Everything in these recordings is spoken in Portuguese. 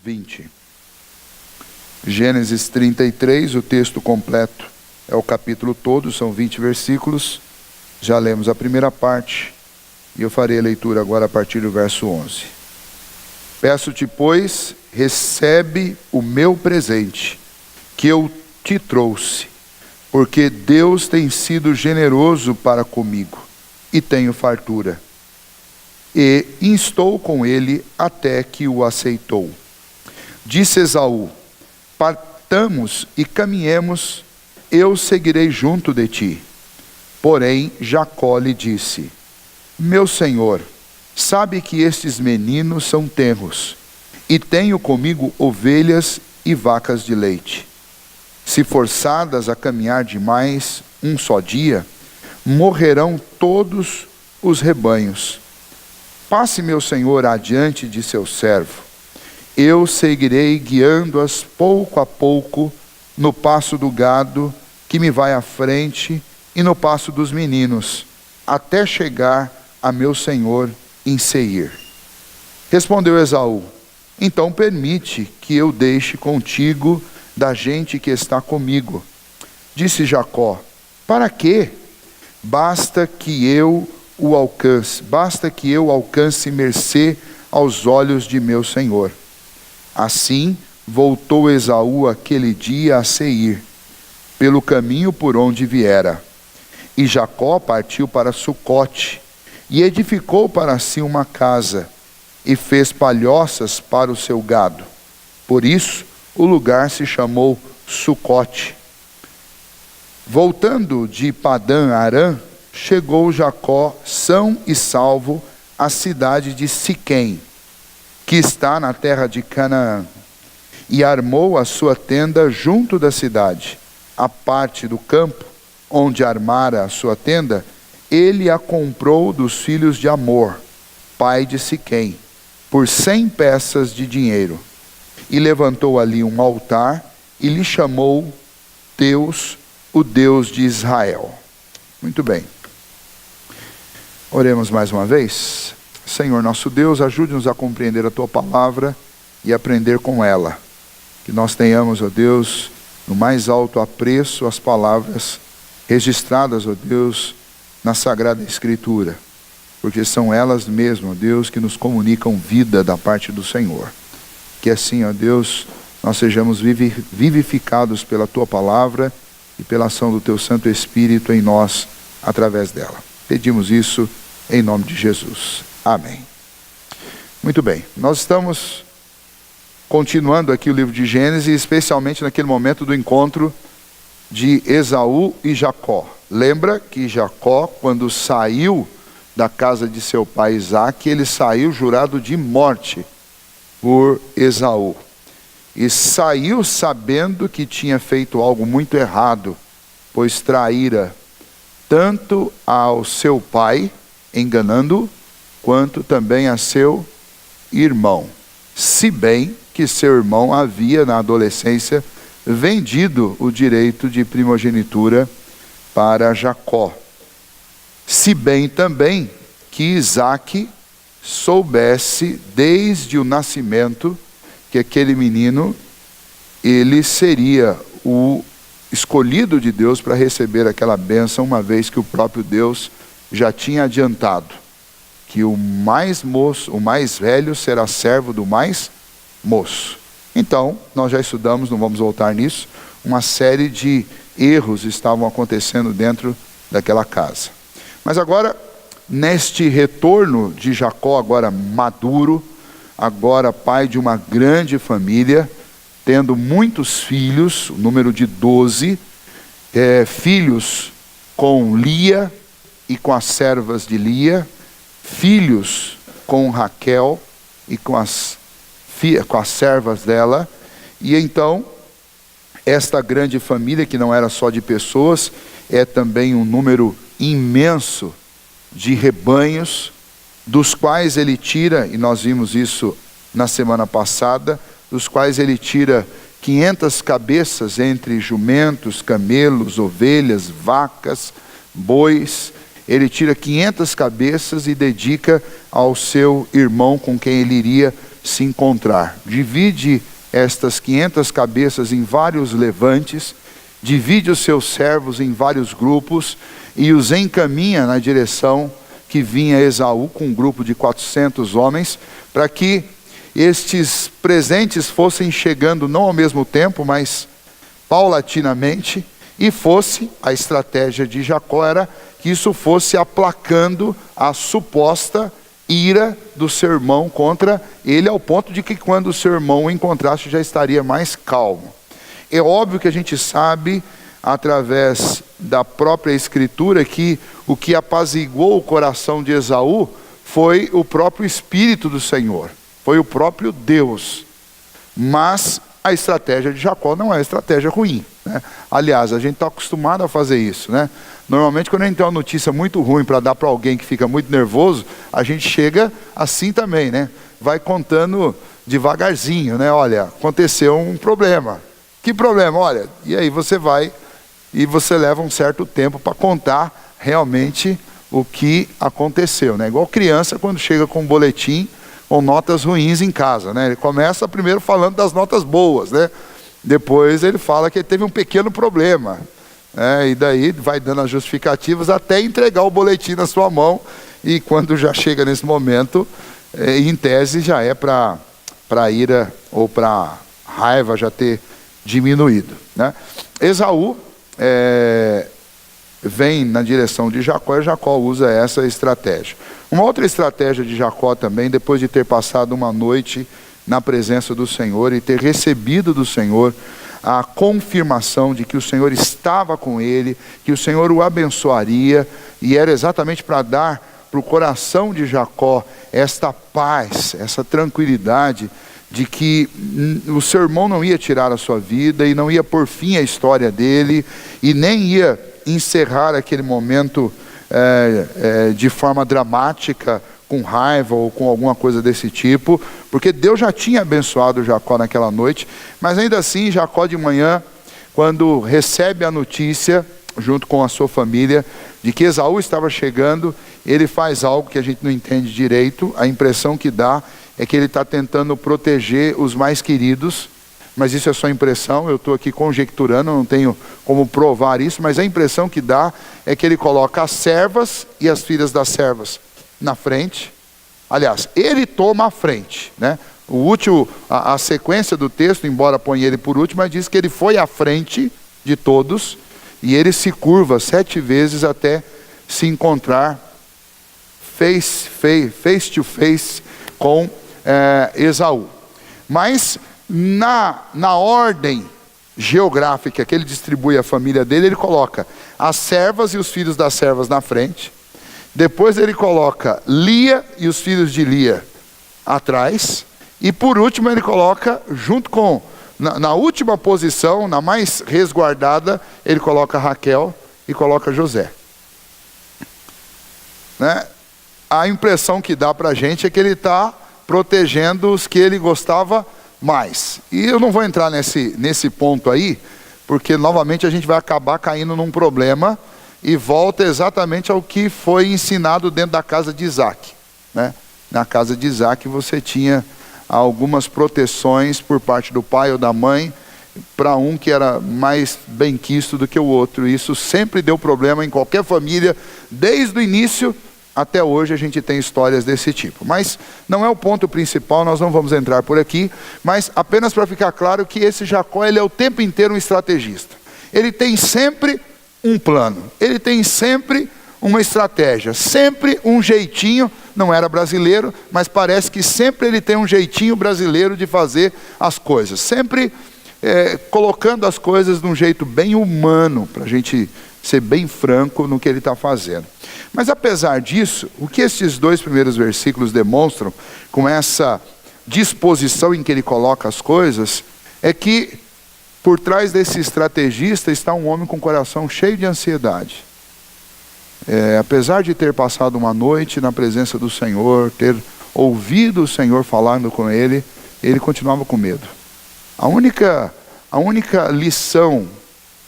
20. Gênesis 33, o texto completo é o capítulo todo, são 20 versículos. Já lemos a primeira parte e eu farei a leitura agora a partir do verso 11. Peço-te, pois, recebe o meu presente, que eu te trouxe, porque Deus tem sido generoso para comigo, e tenho fartura. E instou com ele até que o aceitou. Disse Esaú: partamos e caminhemos, eu seguirei junto de ti. Porém Jacó lhe disse: meu senhor, sabe que estes meninos são tenros, e tenho comigo ovelhas e vacas de leite. Se forçadas a caminhar demais um só dia, morrerão todos os rebanhos. Passe meu senhor adiante de seu servo. Eu seguirei guiando-as pouco a pouco no passo do gado que me vai à frente e no passo dos meninos, até chegar a meu senhor em Seir. Respondeu Esaú: então permite que eu deixe contigo da gente que está comigo. Disse Jacó: para quê? Basta que eu alcance mercê aos olhos de meu senhor. Assim voltou Esaú aquele dia a Seir, pelo caminho por onde viera. E Jacó partiu para Sucote, e edificou para si uma casa, e fez palhoças para o seu gado. Por isso o lugar se chamou Sucote. Voltando de Padã-Arã, chegou Jacó são e salvo à cidade de Siquém, que está na terra de Canaã, e armou a sua tenda junto da cidade. A parte do campo onde armara a sua tenda, ele a comprou dos filhos de Amor, pai de Siquém, por 100 peças de dinheiro. E levantou ali um altar e lhe chamou Deus, o Deus de Israel. Muito bem. Oremos mais uma vez. Senhor nosso Deus, ajude-nos a compreender a Tua palavra e aprender com ela. Que nós tenhamos, ó Deus, no mais alto apreço as palavras registradas, ó Deus, na Sagrada Escritura. Porque são elas mesmo, ó Deus, que nos comunicam vida da parte do Senhor. Que assim, ó Deus, nós sejamos vivificados pela Tua palavra e pela ação do Teu Santo Espírito em nós, através dela. Pedimos isso em nome de Jesus. Amém. Muito bem, nós estamos continuando aqui o livro de Gênesis, especialmente naquele momento do encontro de Esaú e Jacó. Lembra que Jacó, quando saiu da casa de seu pai Isaque, ele saiu jurado de morte por Esaú. E saiu sabendo que tinha feito algo muito errado, pois traíra tanto ao seu pai, enganando-o, quanto também a seu irmão. Se bem que seu irmão havia, na adolescência, vendido o direito de primogenitura para Jacó. Se bem também que Isaque soubesse desde o nascimento que aquele menino, ele seria o escolhido de Deus para receber aquela bênção, uma vez que o próprio Deus já tinha adiantado que o mais velho será servo do mais moço. Então, nós já estudamos, não vamos voltar nisso, uma série de erros estavam acontecendo dentro daquela casa. Mas agora, neste retorno de Jacó, agora maduro, agora pai de uma grande família, tendo muitos filhos, o número de 12, filhos com Lia e com as servas de Lia, filhos com Raquel e com as servas dela. E então, esta grande família, que não era só de pessoas, é também um número imenso de rebanhos, dos quais ele tira, e nós vimos isso na semana passada, dos quais ele tira 500 cabeças entre jumentos, camelos, ovelhas, vacas, bois. Ele tira 500 cabeças e dedica ao seu irmão com quem ele iria se encontrar. Divide estas 500 cabeças em vários levantes, divide os seus servos em vários grupos e os encaminha na direção que vinha Esaú com um grupo de 400 homens, para que estes presentes fossem chegando não ao mesmo tempo, mas paulatinamente, e fosse, a estratégia de Jacó era que isso fosse aplacando a suposta ira do seu irmão contra ele, ao ponto de que quando o seu irmão o encontrasse já estaria mais calmo. É óbvio que a gente sabe, através da própria escritura, que o que apaziguou o coração de Esaú foi o próprio Espírito do Senhor, foi o próprio Deus. Mas a estratégia de Jacó não é estratégia ruim, né? Aliás, a gente está acostumado a fazer isso, né? Normalmente quando a gente tem uma notícia muito ruim para dar para alguém que fica muito nervoso, a gente chega assim também, né? Vai contando devagarzinho, né? Olha, aconteceu um problema. Que problema? Olha, e aí você vai e você leva um certo tempo para contar realmente o que aconteceu, né? Igual criança quando chega com um boletim com notas ruins em casa, né? Ele começa primeiro falando das notas boas, né? Depois ele fala que ele teve um pequeno problema, né? E daí vai dando as justificativas até entregar o boletim na sua mão, e quando já chega nesse momento, em tese já é para ira ou para raiva já ter diminuído, né? Esaú vem na direção de Jacó, e Jacó usa essa estratégia. Uma outra estratégia de Jacó também, depois de ter passado uma noite na presença do Senhor e ter recebido do Senhor a confirmação de que o Senhor estava com ele, que o Senhor o abençoaria, e era exatamente para dar para o coração de Jacó esta paz, essa tranquilidade de que o seu irmão não ia tirar a sua vida e não ia pôr fim à história dele e nem ia encerrar aquele momento de forma dramática, com raiva ou com alguma coisa desse tipo, porque Deus já tinha abençoado Jacó naquela noite. Mas ainda assim, Jacó de manhã, quando recebe a notícia, junto com a sua família, de que Esaú estava chegando, ele faz algo que a gente não entende direito. A impressão que dá é que ele está tentando proteger os mais queridos, mas isso é só impressão, eu estou aqui conjecturando, não tenho como provar isso, mas a impressão que dá é que ele coloca as servas e as filhas das servas na frente. Aliás, ele toma a frente, né? O último, a sequência do texto, embora ponha ele por último, mas diz que ele foi à frente de todos, e ele se curva 7 vezes até se encontrar face to face com Esaú. Mas na ordem geográfica que ele distribui a família dele, ele coloca as servas e os filhos das servas na frente, depois ele coloca Lia e os filhos de Lia atrás, e por último ele coloca, junto com, na última posição, na mais resguardada, ele coloca Raquel e coloca José, né? A impressão que dá para a gente é que ele está protegendo os que ele gostava mais. E eu não vou entrar nesse ponto aí, porque novamente a gente vai acabar caindo num problema e volta exatamente ao que foi ensinado dentro da casa de Isaac, né? Na casa de Isaac você tinha algumas proteções por parte do pai ou da mãe para um que era mais benquisto do que o outro. Isso sempre deu problema em qualquer família, desde o início até hoje a gente tem histórias desse tipo. Mas não é o ponto principal, nós não vamos entrar por aqui, mas apenas para ficar claro que esse Jacó, ele é o tempo inteiro um estrategista. Ele tem sempre um plano, ele tem sempre uma estratégia, sempre um jeitinho. Não era brasileiro, mas parece que sempre ele tem um jeitinho brasileiro de fazer as coisas, sempre colocando as coisas de um jeito bem humano, para a gente ser bem franco no que ele está fazendo. Mas apesar disso, o que esses 2 primeiros versículos demonstram, com essa disposição em que ele coloca as coisas, é que por trás desse estrategista está um homem com o coração cheio de ansiedade. Apesar de ter passado uma noite na presença do Senhor, ter ouvido o Senhor falando com ele, ele continuava com medo. A única lição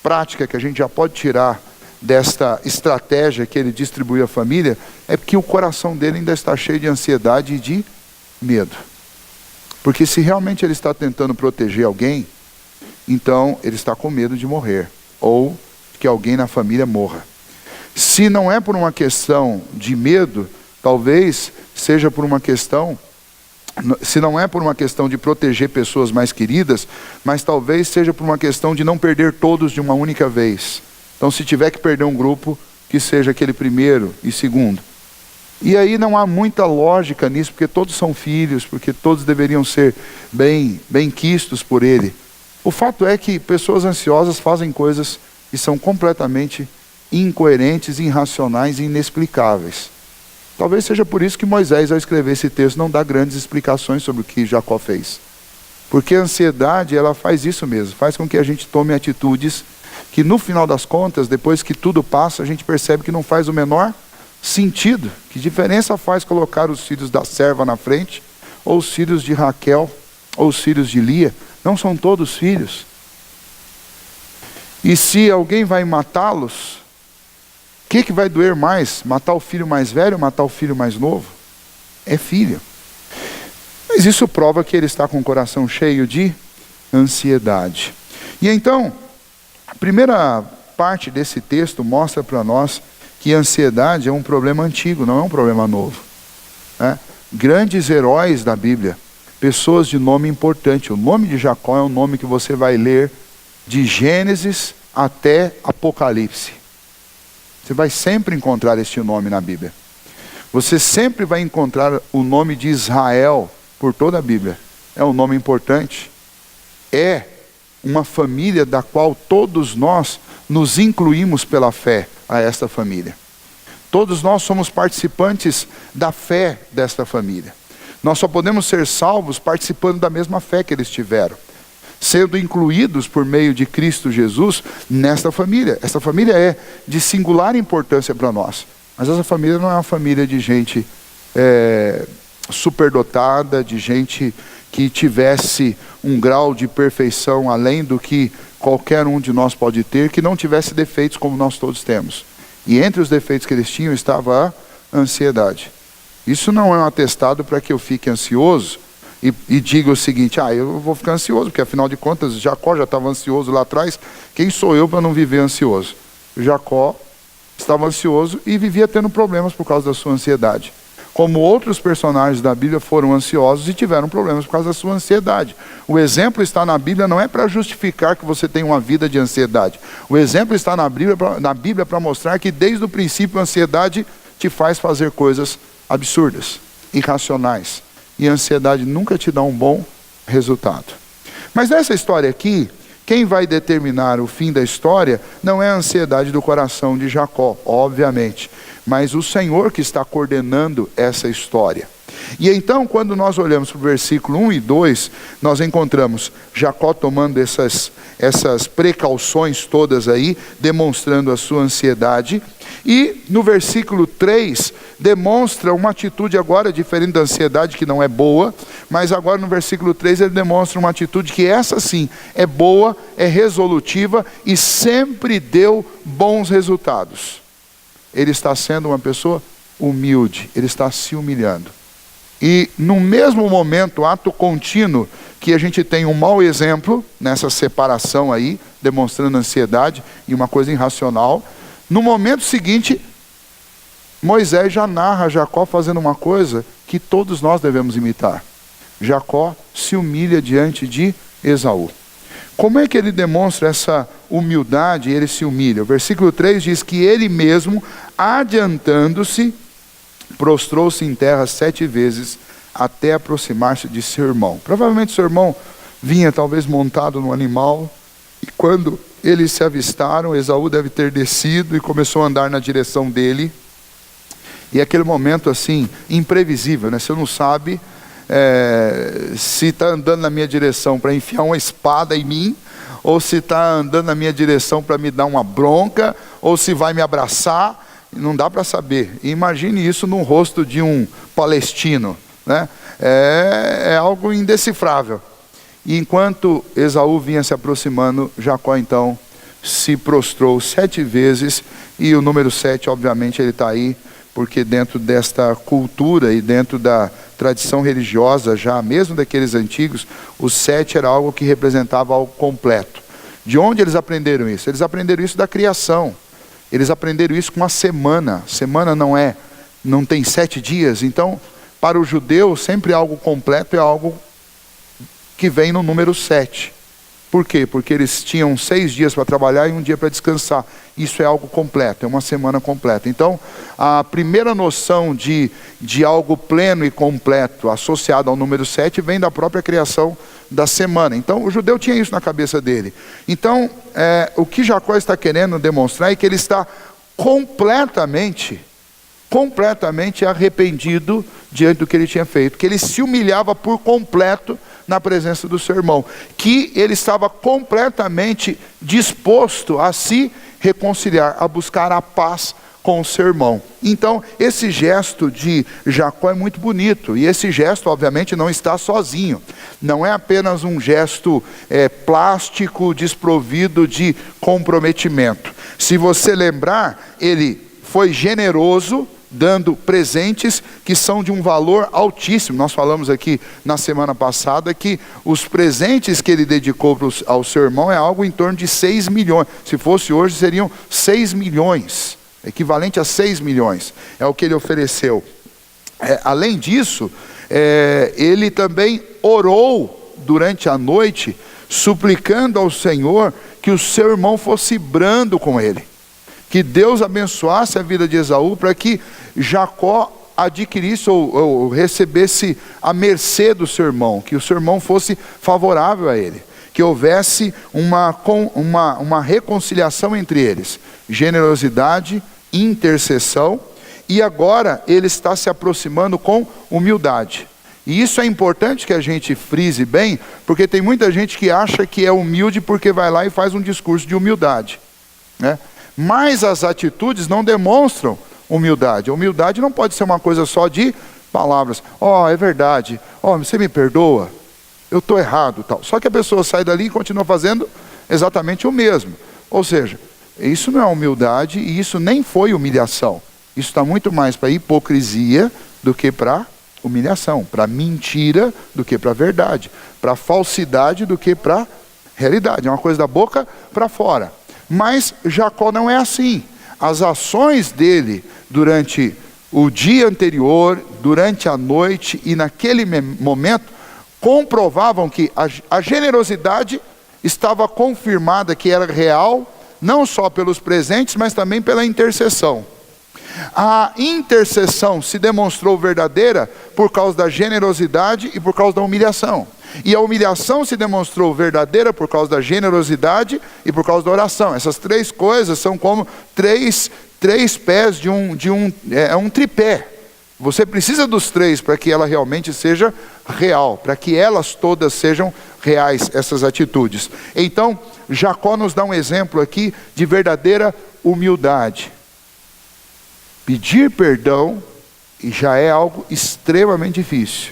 prática que a gente já pode tirar desta estratégia que ele distribui à família é que o coração dele ainda está cheio de ansiedade e de medo. Porque se realmente ele está tentando proteger alguém, então ele está com medo de morrer, ou que alguém na família morra. Se não é por uma questão de medo, talvez seja por uma questão, se não é por uma questão de proteger pessoas mais queridas, mas talvez seja por uma questão de não perder todos de uma única vez. Então, se tiver que perder um grupo, que seja aquele primeiro e segundo. E aí não há muita lógica nisso, porque todos são filhos, porque todos deveriam ser bem quistos por ele. O fato é que pessoas ansiosas fazem coisas que são completamente incoerentes, irracionais e inexplicáveis. Talvez seja por isso que Moisés, ao escrever esse texto, não dá grandes explicações sobre o que Jacó fez. Porque a ansiedade, ela faz isso mesmo, faz com que a gente tome atitudes que no final das contas, depois que tudo passa, a gente percebe que não faz o menor sentido. Que diferença faz colocar os filhos da serva na frente, ou os filhos de Raquel, ou os filhos de Lia? Não são todos filhos. E se alguém vai matá-los, o que vai doer mais? Matar o filho mais velho ou matar o filho mais novo? É filho. Mas isso prova que ele está com o coração cheio de ansiedade. E então, a primeira parte desse texto mostra para nós que a ansiedade é um problema antigo, não é um problema novo. Grandes heróis da Bíblia, pessoas de nome importante. O nome de Jacó é um nome que você vai ler de Gênesis até Apocalipse. Você vai sempre encontrar este nome na Bíblia. Você sempre vai encontrar o nome de Israel por toda a Bíblia. É um nome importante. É uma família da qual todos nós nos incluímos pela fé a esta família. Todos nós somos participantes da fé desta família. Nós só podemos ser salvos participando da mesma fé que eles tiveram, sendo incluídos por meio de Cristo Jesus nesta família. Essa família é de singular importância para nós. Mas essa família não é uma família de gente superdotada, de gente que tivesse um grau de perfeição além do que qualquer um de nós pode ter, que não tivesse defeitos como nós todos temos. E entre os defeitos que eles tinham estava a ansiedade. Isso não é um atestado para que eu fique ansioso e diga o seguinte: eu vou ficar ansioso, porque afinal de contas Jacó já estava ansioso lá atrás, quem sou eu para não viver ansioso? Jacó estava ansioso e vivia tendo problemas por causa da sua ansiedade. Como outros personagens da Bíblia foram ansiosos e tiveram problemas por causa da sua ansiedade. O exemplo está na Bíblia, não é para justificar que você tem uma vida de ansiedade. O exemplo está na Bíblia para mostrar que desde o princípio a ansiedade te faz fazer coisas absurdas, irracionais. E a ansiedade nunca te dá um bom resultado. Mas nessa história aqui, quem vai determinar o fim da história não é a ansiedade do coração de Jacó, obviamente, mas o Senhor que está coordenando essa história. E então, quando nós olhamos para o versículo 1 e 2, nós encontramos Jacó tomando essas precauções todas aí, demonstrando a sua ansiedade. E no versículo 3, demonstra uma atitude agora diferente da ansiedade, que não é boa, mas agora no versículo 3 ele demonstra uma atitude que essa sim é boa, é resolutiva e sempre deu bons resultados. Ele está sendo uma pessoa humilde, ele está se humilhando. E no mesmo momento, ato contínuo, que a gente tem um mau exemplo, nessa separação aí, demonstrando ansiedade e uma coisa irracional, no momento seguinte, Moisés já narra Jacó fazendo uma coisa que todos nós devemos imitar. Jacó se humilha diante de Esaú. Como é que ele demonstra essa humildade e ele se humilha? O versículo 3 diz que ele mesmo, adiantando-se, prostrou-se em terra 7 vezes até aproximar-se de seu irmão. Provavelmente seu irmão vinha talvez montado no animal, e quando eles se avistaram, Esaú deve ter descido e começou a andar na direção dele. E aquele momento assim, imprevisível, né? Você não sabe se está andando na minha direção para enfiar uma espada em mim, ou se está andando na minha direção para me dar uma bronca, ou se vai me abraçar. Não dá para saber. Imagine isso no rosto de um palestino, né? É algo indecifrável. E enquanto Esaú vinha se aproximando, Jacó então se prostrou 7 vezes, e o número 7 obviamente ele está aí porque dentro desta cultura e dentro da tradição religiosa, já mesmo daqueles antigos, o 7 era algo que representava algo completo. De onde eles aprenderam isso? Eles aprenderam isso da criação. Eles aprenderam isso com a semana. Semana não tem 7 dias. Então, para o judeu, sempre algo completo é algo que vem no número 7. Por quê? Porque eles tinham 6 dias para trabalhar e 1 dia para descansar. Isso é algo completo, é uma semana completa. Então, a primeira noção de algo pleno e completo associado ao número 7 vem da própria criação da semana. Então, o judeu tinha isso na cabeça dele. Então, o que Jacó está querendo demonstrar é que ele está completamente arrependido diante do que ele tinha feito, que ele se humilhava por completo na presença do seu irmão, que ele estava completamente disposto a se reconciliar, a buscar a paz com o seu irmão. Então, esse gesto de Jacó é muito bonito, e esse gesto, obviamente, não está sozinho. Não é apenas um gesto plástico, desprovido de comprometimento. Se você lembrar, ele foi generoso, dando presentes que são de um valor altíssimo. Nós falamos aqui na semana passada que os presentes que ele dedicou ao seu irmão é algo em torno de 6 milhões. Se fosse hoje, seriam 6 milhões. Equivalente a 6 milhões. É o que ele ofereceu. Além disso, ele também orou durante a noite, suplicando ao Senhor que o seu irmão fosse brando com ele. Que Deus abençoasse a vida de Esaú para que Jacó adquirisse ou recebesse a mercê do seu irmão, que o seu irmão fosse favorável a ele, que houvesse uma reconciliação entre eles, generosidade, intercessão, e agora ele está se aproximando com humildade. E isso é importante que a gente frise bem, porque tem muita gente que acha que é humilde porque vai lá e faz um discurso de humildade, né? Mas as atitudes não demonstram humildade. A humildade não pode ser uma coisa só de palavras. É verdade. Você me perdoa? Eu estou errado, tal. Só que a pessoa sai dali e continua fazendo exatamente o mesmo. Ou seja, isso não é humildade e isso nem foi humilhação. Isso está muito mais para hipocrisia do que para humilhação, para mentira do que para verdade, para falsidade do que para realidade. É uma coisa da boca para fora. Mas Jacó não é assim. As ações dele durante o dia anterior, durante a noite e naquele momento, comprovavam que a generosidade estava confirmada que era real, não só pelos presentes, mas também pela intercessão. A intercessão se demonstrou verdadeira por causa da generosidade e por causa da humilhação. E a humilhação se demonstrou verdadeira por causa da generosidade e por causa da oração. Essas 3 coisas são como três pés de um tripé. Você precisa dos 3 para que ela realmente seja real, para que elas todas sejam reais, essas atitudes. Então, Jacó nos dá um exemplo aqui de verdadeira humildade. Pedir perdão já é algo extremamente difícil.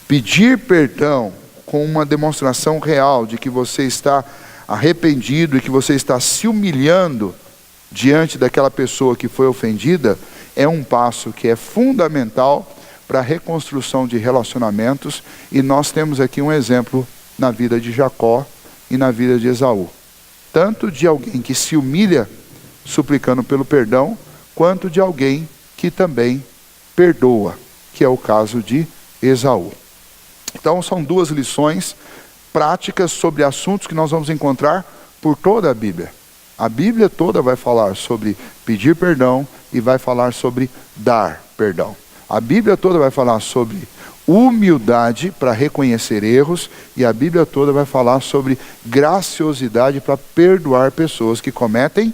Pedir perdão com uma demonstração real de que você está arrependido e que você está se humilhando diante daquela pessoa que foi ofendida, é um passo que é fundamental para a reconstrução de relacionamentos, e nós temos aqui um exemplo na vida de Jacó e na vida de Esaú. Tanto de alguém que se humilha suplicando pelo perdão, quanto de alguém que também perdoa, que é o caso de Esaú. Então são 2 lições práticas sobre assuntos que nós vamos encontrar por toda a Bíblia. A Bíblia toda vai falar sobre pedir perdão e vai falar sobre dar perdão. A Bíblia toda vai falar sobre humildade para reconhecer erros, e a Bíblia toda vai falar sobre graciosidade para perdoar pessoas que cometem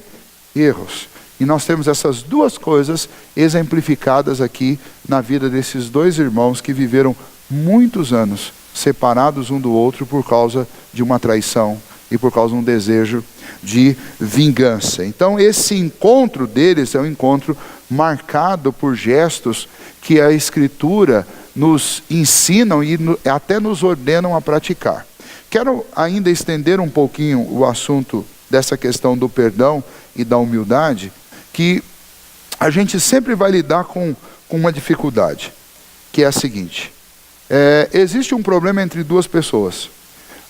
erros. E nós temos essas 2 coisas exemplificadas aqui na vida desses 2 irmãos que viveram muitos anos separados um do outro por causa de uma traição e por causa de um desejo de vingança. Então esse encontro deles é um encontro marcado por gestos que a Escritura nos ensinam e até nos ordenam a praticar. Quero ainda estender um pouquinho o assunto dessa questão do perdão e da humildade, que a gente sempre vai lidar com uma dificuldade, que é a seguinte. Existe um problema entre duas pessoas.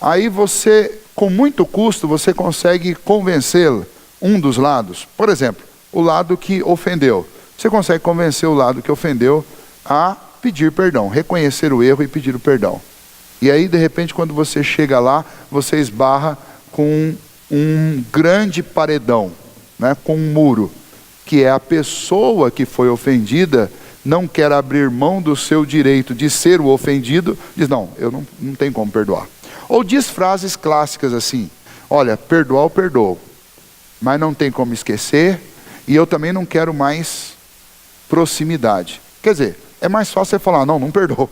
Aí você, com muito custo, você consegue convencê-lo, um dos lados. Por exemplo, o lado que ofendeu. Você consegue convencer o lado que ofendeu a pedir perdão, reconhecer o erro e pedir o perdão. E aí, de repente, quando você chega lá, você esbarra com um grande paredão, né, com um muro, que é a pessoa que foi ofendida, não quer abrir mão do seu direito de ser o ofendido, diz, não, eu não tenho como perdoar. Ou diz frases clássicas assim, olha, perdoar eu perdoo, mas não tem como esquecer, e eu também não quero mais proximidade. Quer dizer, é mais fácil você falar, não perdoo,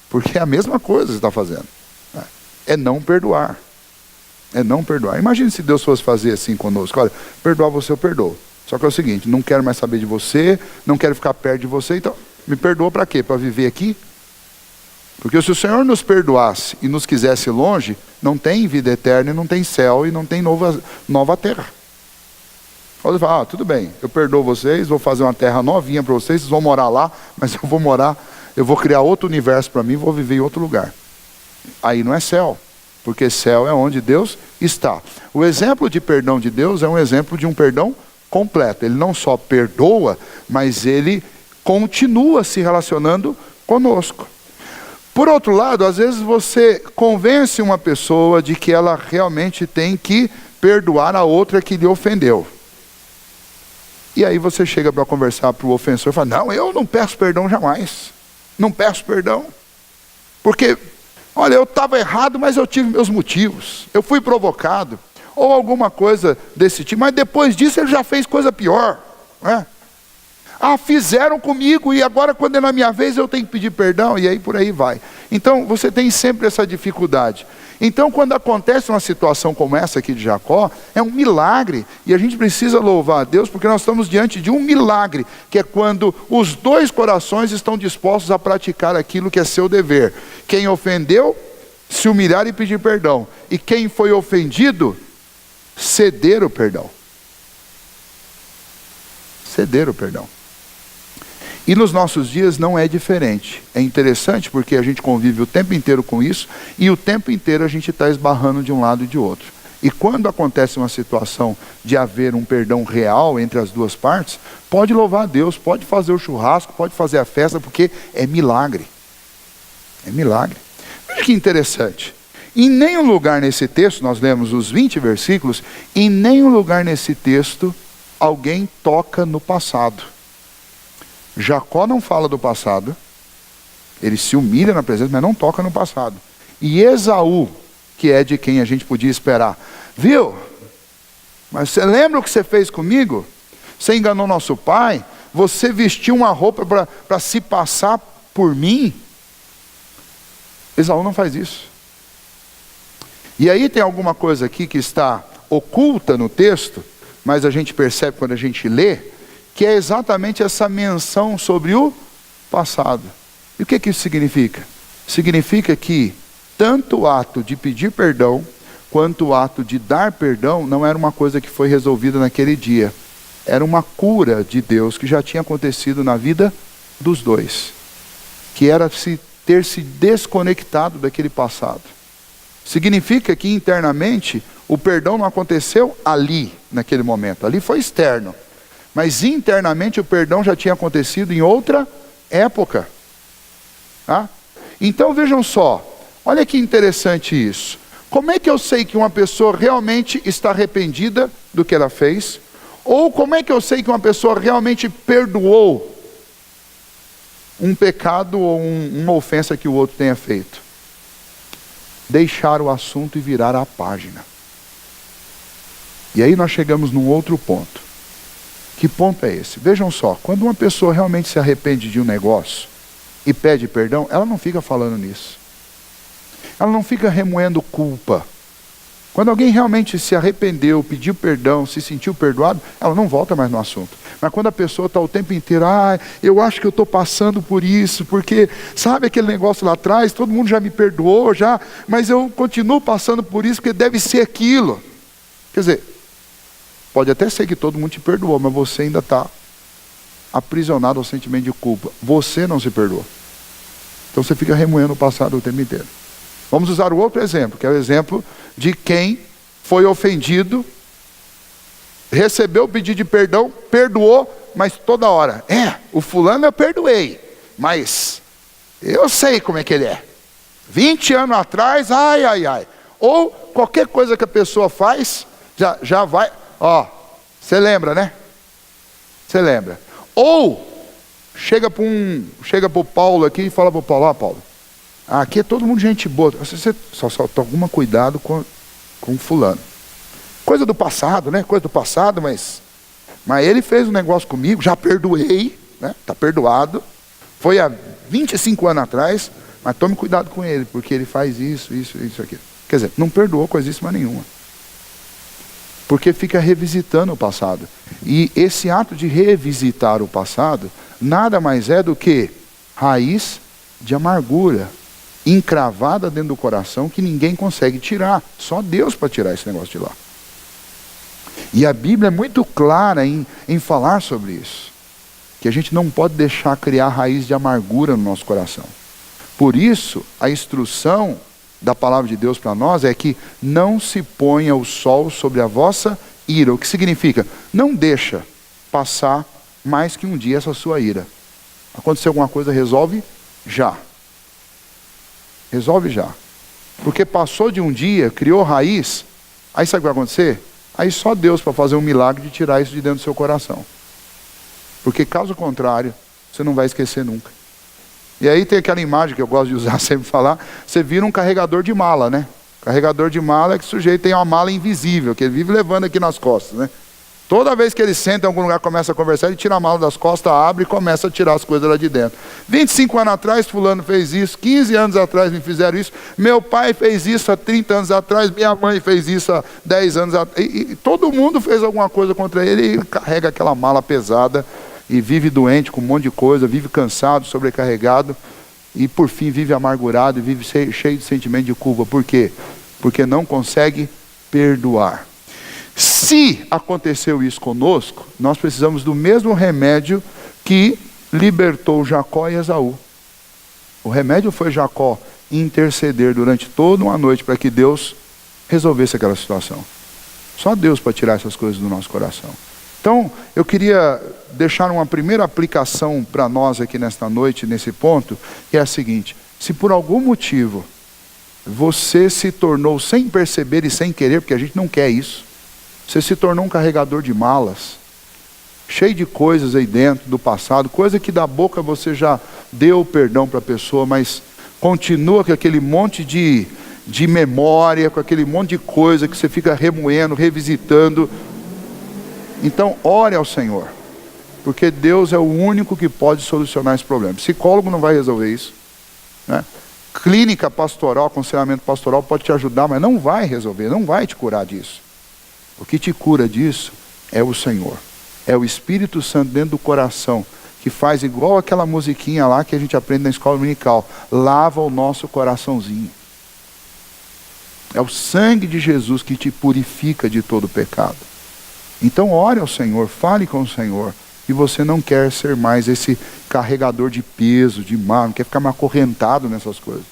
porque é a mesma coisa que você está fazendo. É não perdoar. É não perdoar. Imagine se Deus fosse fazer assim conosco, olha, perdoar você eu perdoo. Só que é o seguinte, não quero mais saber de você, não quero ficar perto de você, então me perdoa para quê? Para viver aqui? Porque se o Senhor nos perdoasse e nos quisesse longe, não tem vida eterna, não tem céu e não tem nova terra. Você fala, tudo bem, eu perdoo vocês, vou fazer uma terra novinha para vocês, vocês vão morar lá, mas eu vou criar outro universo para mim, vou viver em outro lugar. Aí não é céu, porque céu é onde Deus está. O exemplo de perdão de Deus é um exemplo de um perdão completo. Ele não só perdoa, mas ele continua se relacionando conosco. Por outro lado, às vezes você convence uma pessoa de que ela realmente tem que perdoar a outra que lhe ofendeu. E aí você chega para conversar para o ofensor e fala, não, eu não peço perdão jamais. Não peço perdão. Porque, olha, eu estava errado, mas eu tive meus motivos. Eu fui provocado. Ou alguma coisa desse tipo. Mas depois disso ele já fez coisa pior. Né? Fizeram comigo e agora quando é na minha vez eu tenho que pedir perdão. E aí por aí vai. Então você tem sempre essa dificuldade. Então quando acontece uma situação como essa aqui de Jacó, é um milagre. E a gente precisa louvar a Deus porque nós estamos diante de um milagre. Que é quando os dois corações estão dispostos a praticar aquilo que é seu dever. Quem ofendeu, se humilhar e pedir perdão. E quem foi ofendido, ceder o perdão. Ceder o perdão. E nos nossos dias não é diferente. É interessante porque a gente convive o tempo inteiro com isso e o tempo inteiro a gente está esbarrando de um lado e de outro. E quando acontece uma situação de haver um perdão real entre as duas partes, pode louvar a Deus, pode fazer o churrasco, pode fazer a festa, porque é milagre. É milagre. Veja que interessante. Em nenhum lugar nesse texto, nós lemos os 20 versículos, em nenhum lugar nesse texto alguém toca no passado. Jacó não fala do passado, ele se humilha na presença, mas não toca no passado. E Esaú, que é de quem a gente podia esperar, viu? Mas você lembra o que você fez comigo? Você enganou nosso pai? Você vestiu uma roupa para se passar por mim? Esaú não faz isso. E aí tem alguma coisa aqui que está oculta no texto, mas a gente percebe quando a gente lê, que é exatamente essa menção sobre o passado. E o que isso significa? Significa que tanto o ato de pedir perdão, quanto o ato de dar perdão, não era uma coisa que foi resolvida naquele dia. Era uma cura de Deus que já tinha acontecido na vida dos dois. Que era ter se desconectado daquele passado. Significa que internamente o perdão não aconteceu ali, naquele momento. Ali foi externo. Mas internamente o perdão já tinha acontecido em outra época. Tá? Então vejam só, olha que interessante isso. Como é que eu sei que uma pessoa realmente está arrependida do que ela fez? Ou como é que eu sei que uma pessoa realmente perdoou um pecado ou uma ofensa que o outro tenha feito? Deixar o assunto e virar a página. E aí nós chegamos num outro ponto. Que ponto é esse? Vejam só, quando uma pessoa realmente se arrepende de um negócio e pede perdão, ela não fica falando nisso. Ela não fica remoendo culpa. Quando alguém realmente se arrependeu, pediu perdão, se sentiu perdoado, ela não volta mais no assunto. Mas quando a pessoa está o tempo inteiro, eu acho que eu estou passando por isso, porque sabe aquele negócio lá atrás, todo mundo já me perdoou, mas eu continuo passando por isso, porque deve ser aquilo. Quer dizer, pode até ser que todo mundo te perdoou, mas você ainda está aprisionado ao sentimento de culpa. Você não se perdoa. Então você fica remoendo o passado o tempo inteiro. Vamos usar o outro exemplo, que é o exemplo de quem foi ofendido, recebeu o pedido de perdão, perdoou, mas toda hora, o fulano eu perdoei, mas eu sei como é que ele é. 20 anos atrás, ai. Ou qualquer coisa que a pessoa faz, já vai, você lembra, né? Você lembra. Ou chega para o Paulo aqui e fala para o Paulo, Paulo, aqui é todo mundo gente boa, você só toma cuidado com fulano. Coisa do passado, né? Coisa do passado, mas ele fez um negócio comigo, já perdoei, né? Está perdoado. Foi há 25 anos atrás, mas tome cuidado com ele, porque ele faz isso, aquilo. Quer dizer, não perdoou coisíssima nenhuma. Porque fica revisitando o passado. E esse ato de revisitar o passado, nada mais é do que raiz de amargura, encravada dentro do coração, que ninguém consegue tirar. Só Deus para tirar esse negócio de lá. E a Bíblia é muito clara em falar sobre isso. Que a gente não pode deixar criar raiz de amargura no nosso coração. Por isso, a instrução da palavra de Deus para nós é que não se ponha o sol sobre a vossa ira. O que significa? Não deixa passar mais que um dia essa sua ira. Aconteceu alguma coisa, resolve já. Resolve já. Porque passou de um dia, criou raiz, aí sabe o que vai acontecer? Aí só Deus para fazer um milagre de tirar isso de dentro do seu coração. Porque caso contrário, você não vai esquecer nunca. E aí tem aquela imagem que eu gosto de usar, sempre falar, você vira um carregador de mala, né? Carregador de mala é que o sujeito tem uma mala invisível, que ele vive levando aqui nas costas, né? Toda vez que ele senta em algum lugar, começa a conversar, ele tira a mala das costas, abre e começa a tirar as coisas lá de dentro. 25 anos atrás, fulano fez isso, 15 anos atrás me fizeram isso, meu pai fez isso há 30 anos atrás, minha mãe fez isso há 10 anos atrás, e todo mundo fez alguma coisa contra ele, e ele carrega aquela mala pesada, e vive doente com um monte de coisa, vive cansado, sobrecarregado, e por fim vive amargurado, e vive cheio de sentimento de culpa. Por quê? Porque não consegue perdoar. Se aconteceu isso conosco, nós precisamos do mesmo remédio que libertou Jacó e Esaú. O remédio foi Jacó interceder durante toda uma noite para que Deus resolvesse aquela situação. Só Deus para tirar essas coisas do nosso coração. Então, eu queria deixar uma primeira aplicação para nós aqui nesta noite, nesse ponto, que é a seguinte: se por algum motivo você se tornou sem perceber e sem querer, porque a gente não quer isso, você se tornou um carregador de malas, cheio de coisas aí dentro do passado, coisa que da boca você já deu perdão para a pessoa, mas continua com aquele monte de memória, com aquele monte de coisa que você fica remoendo, revisitando. Então, ore ao Senhor, porque Deus é o único que pode solucionar esse problema. Psicólogo não vai resolver isso, né? Clínica pastoral, aconselhamento pastoral pode te ajudar, mas não vai resolver, não vai te curar disso. O que te cura disso é o Senhor, é o Espírito Santo dentro do coração, que faz igual aquela musiquinha lá que a gente aprende na escola dominical, lava o nosso coraçãozinho. É o sangue de Jesus que te purifica de todo pecado. Então ore ao Senhor, fale com o Senhor, e você não quer ser mais esse carregador de peso, de mal, não quer ficar mais acorrentado nessas coisas.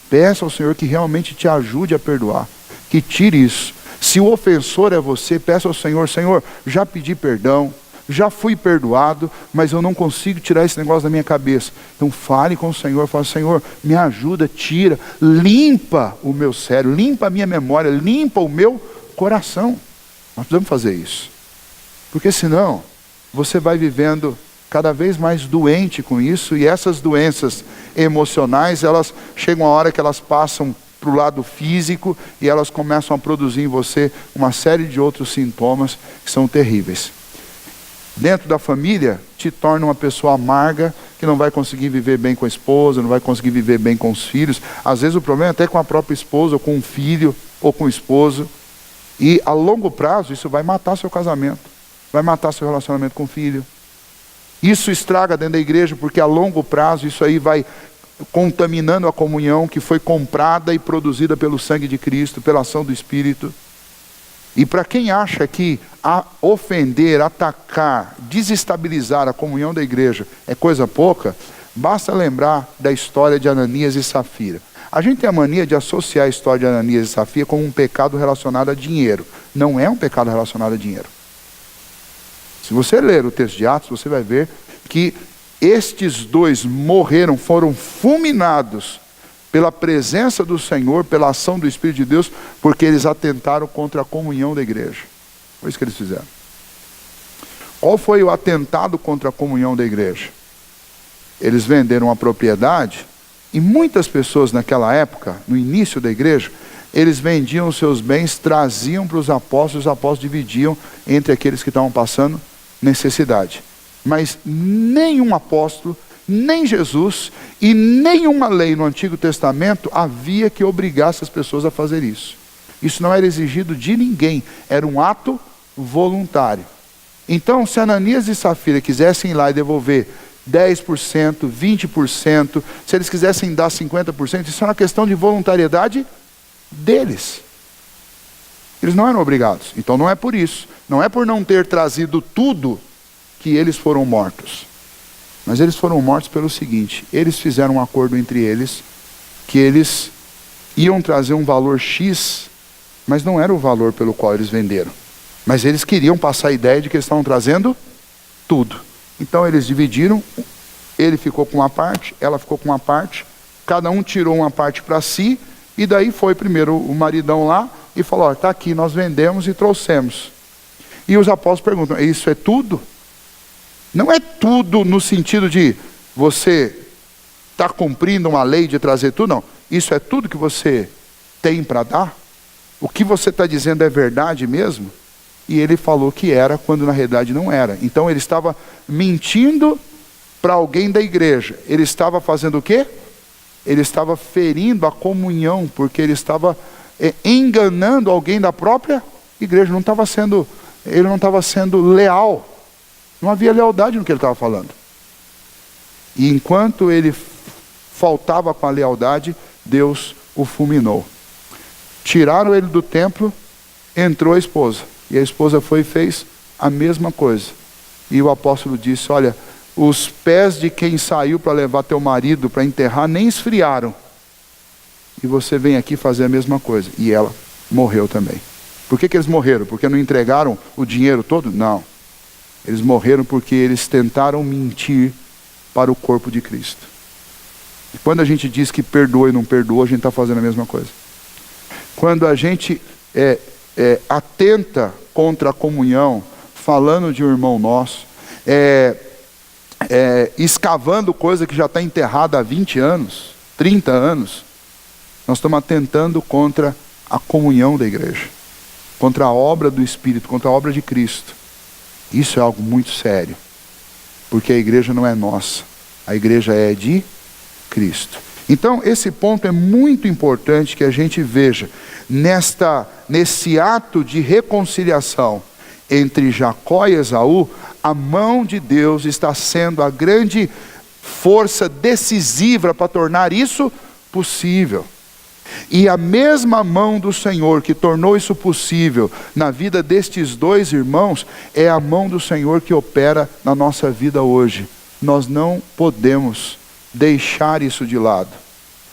Peça ao Senhor que realmente te ajude a perdoar, que tire isso. Se o ofensor é você, peça ao Senhor: Senhor, já pedi perdão, já fui perdoado, mas eu não consigo tirar esse negócio da minha cabeça. Então fale com o Senhor, fale: Senhor, me ajuda, tira, limpa o meu cérebro, limpa a minha memória, limpa o meu coração. Nós precisamos fazer isso. Porque senão, você vai vivendo cada vez mais doente com isso, e essas doenças emocionais, elas chegam a hora que elas passam para o lado físico, e elas começam a produzir em você uma série de outros sintomas que são terríveis. Dentro da família, te torna uma pessoa amarga, que não vai conseguir viver bem com a esposa, não vai conseguir viver bem com os filhos. Às vezes o problema é até com a própria esposa, ou com um filho, ou com o esposo. E a longo prazo, isso vai matar seu casamento. Vai matar seu relacionamento com o filho. Isso estraga dentro da igreja, porque a longo prazo isso aí vai contaminando a comunhão que foi comprada e produzida pelo sangue de Cristo, pela ação do Espírito. E para quem acha que ofender, atacar, desestabilizar a comunhão da igreja é coisa pouca, basta lembrar da história de Ananias e Safira. A gente tem a mania de associar a história de Ananias e Safira como um pecado relacionado a dinheiro. Não é um pecado relacionado a dinheiro. Se você ler o texto de Atos, você vai ver que estes dois morreram, foram fulminados pela presença do Senhor, pela ação do Espírito de Deus, porque eles atentaram contra a comunhão da igreja. Foi isso que eles fizeram. Qual foi o atentado contra a comunhão da igreja? Eles venderam a propriedade, e muitas pessoas naquela época, no início da igreja, eles vendiam os seus bens, traziam para os apóstolos dividiam entre aqueles que estavam passando necessidade. Mas nenhum apóstolo, nem Jesus e nenhuma lei no Antigo Testamento havia que obrigasse as pessoas a fazer isso. Isso não era exigido de ninguém, era um ato voluntário. Então, se Ananias e Safira quisessem ir lá e devolver 10%, 20%, se eles quisessem dar 50%, isso é uma questão de voluntariedade deles. Eles não eram obrigados. Então não é por isso. Não é por não ter trazido tudo que eles foram mortos. Mas eles foram mortos pelo seguinte: eles fizeram um acordo entre eles, que eles iam trazer um valor X, mas não era o valor pelo qual eles venderam. Mas eles queriam passar a ideia de que eles estavam trazendo tudo. Então eles dividiram, ele ficou com uma parte, ela ficou com uma parte, cada um tirou uma parte para si, e daí foi primeiro o maridão lá e falou: está aqui, nós vendemos e trouxemos. E os apóstolos perguntam: isso é tudo? Não é tudo no sentido de você está cumprindo uma lei de trazer tudo, não. Isso é tudo que você tem para dar? O que você está dizendo é verdade mesmo? E ele falou que era, quando na realidade não era. Então ele estava mentindo para alguém da igreja. Ele estava fazendo o quê? Ele estava ferindo a comunhão, porque ele estava enganando alguém da própria igreja. Ele não estava sendo leal. Não havia lealdade no que ele estava falando. E enquanto ele faltava com a lealdade, Deus o fulminou. Tiraram ele do templo, entrou a esposa. E a esposa foi e fez a mesma coisa. E o apóstolo disse: olha, os pés de quem saiu para levar teu marido para enterrar nem esfriaram. E você vem aqui fazer a mesma coisa. E ela morreu também. Por que eles morreram? Porque não entregaram o dinheiro todo? Não. Eles morreram porque eles tentaram mentir para o corpo de Cristo. E quando a gente diz que perdoa e não perdoa, a gente está fazendo a mesma coisa. Quando a gente atenta contra a comunhão, falando de um irmão nosso, escavando coisa que já está enterrada há 20 anos, 30 anos, nós estamos atentando contra a comunhão da igreja, contra a obra do Espírito, contra a obra de Cristo. Isso é algo muito sério, porque a igreja não é nossa, a igreja é de Cristo. Então esse ponto é muito importante que a gente veja nesse ato de reconciliação entre Jacó e Esaú. A mão de Deus está sendo a grande força decisiva para tornar isso possível. E a mesma mão do Senhor que tornou isso possível na vida destes dois irmãos, é a mão do Senhor que opera na nossa vida hoje. Nós não podemos deixar isso de lado.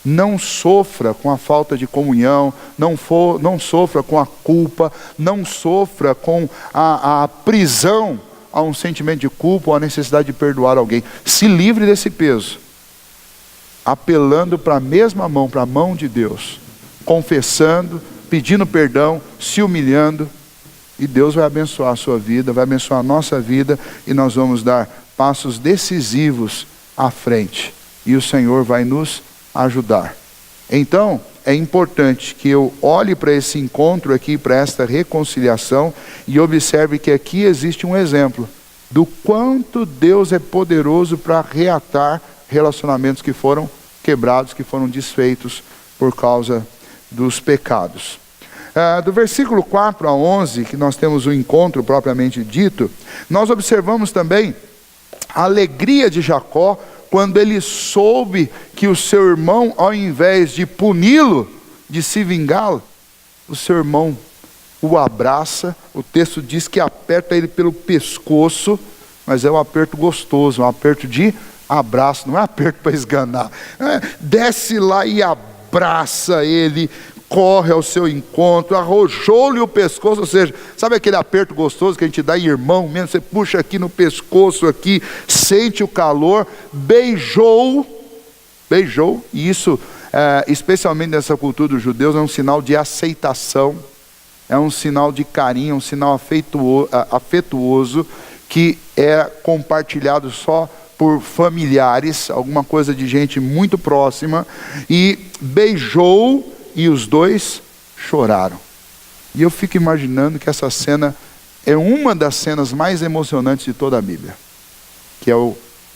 Não sofra com a falta de comunhão, não sofra com a culpa, não sofra com a prisão a um sentimento de culpa ou a necessidade de perdoar alguém. Se livre desse peso, apelando para a mesma mão, para a mão de Deus, confessando, pedindo perdão, se humilhando, e Deus vai abençoar a sua vida, vai abençoar a nossa vida, e nós vamos dar passos decisivos à frente, e o Senhor vai nos ajudar. Então é importante que eu olhe para esse encontro aqui, para esta reconciliação, e observe que aqui existe um exemplo do quanto Deus é poderoso para reatar relacionamentos que foram quebrados, que foram desfeitos por causa dos pecados. Do versículo 4 a 11, que nós temos o encontro propriamente dito, nós observamos também a alegria de Jacó quando ele soube que o seu irmão, ao invés de puni-lo, de se vingá-lo, o seu irmão o abraça, o texto diz que aperta ele pelo pescoço, mas é um aperto gostoso, um aperto de abraço, não é aperto para esganar. Desce lá e abraça ele, corre ao seu encontro, arrojou-lhe o pescoço, ou seja, sabe aquele aperto gostoso que a gente dá em irmão mesmo? Você puxa aqui no pescoço, aqui, sente o calor, beijou, e isso, especialmente nessa cultura dos judeus, é um sinal de aceitação, é um sinal de carinho, um sinal afetuoso, que é compartilhado só por familiares, alguma coisa de gente muito próxima, e beijou, e os dois choraram. E eu fico imaginando que essa cena é uma das cenas mais emocionantes de toda a Bíblia, que é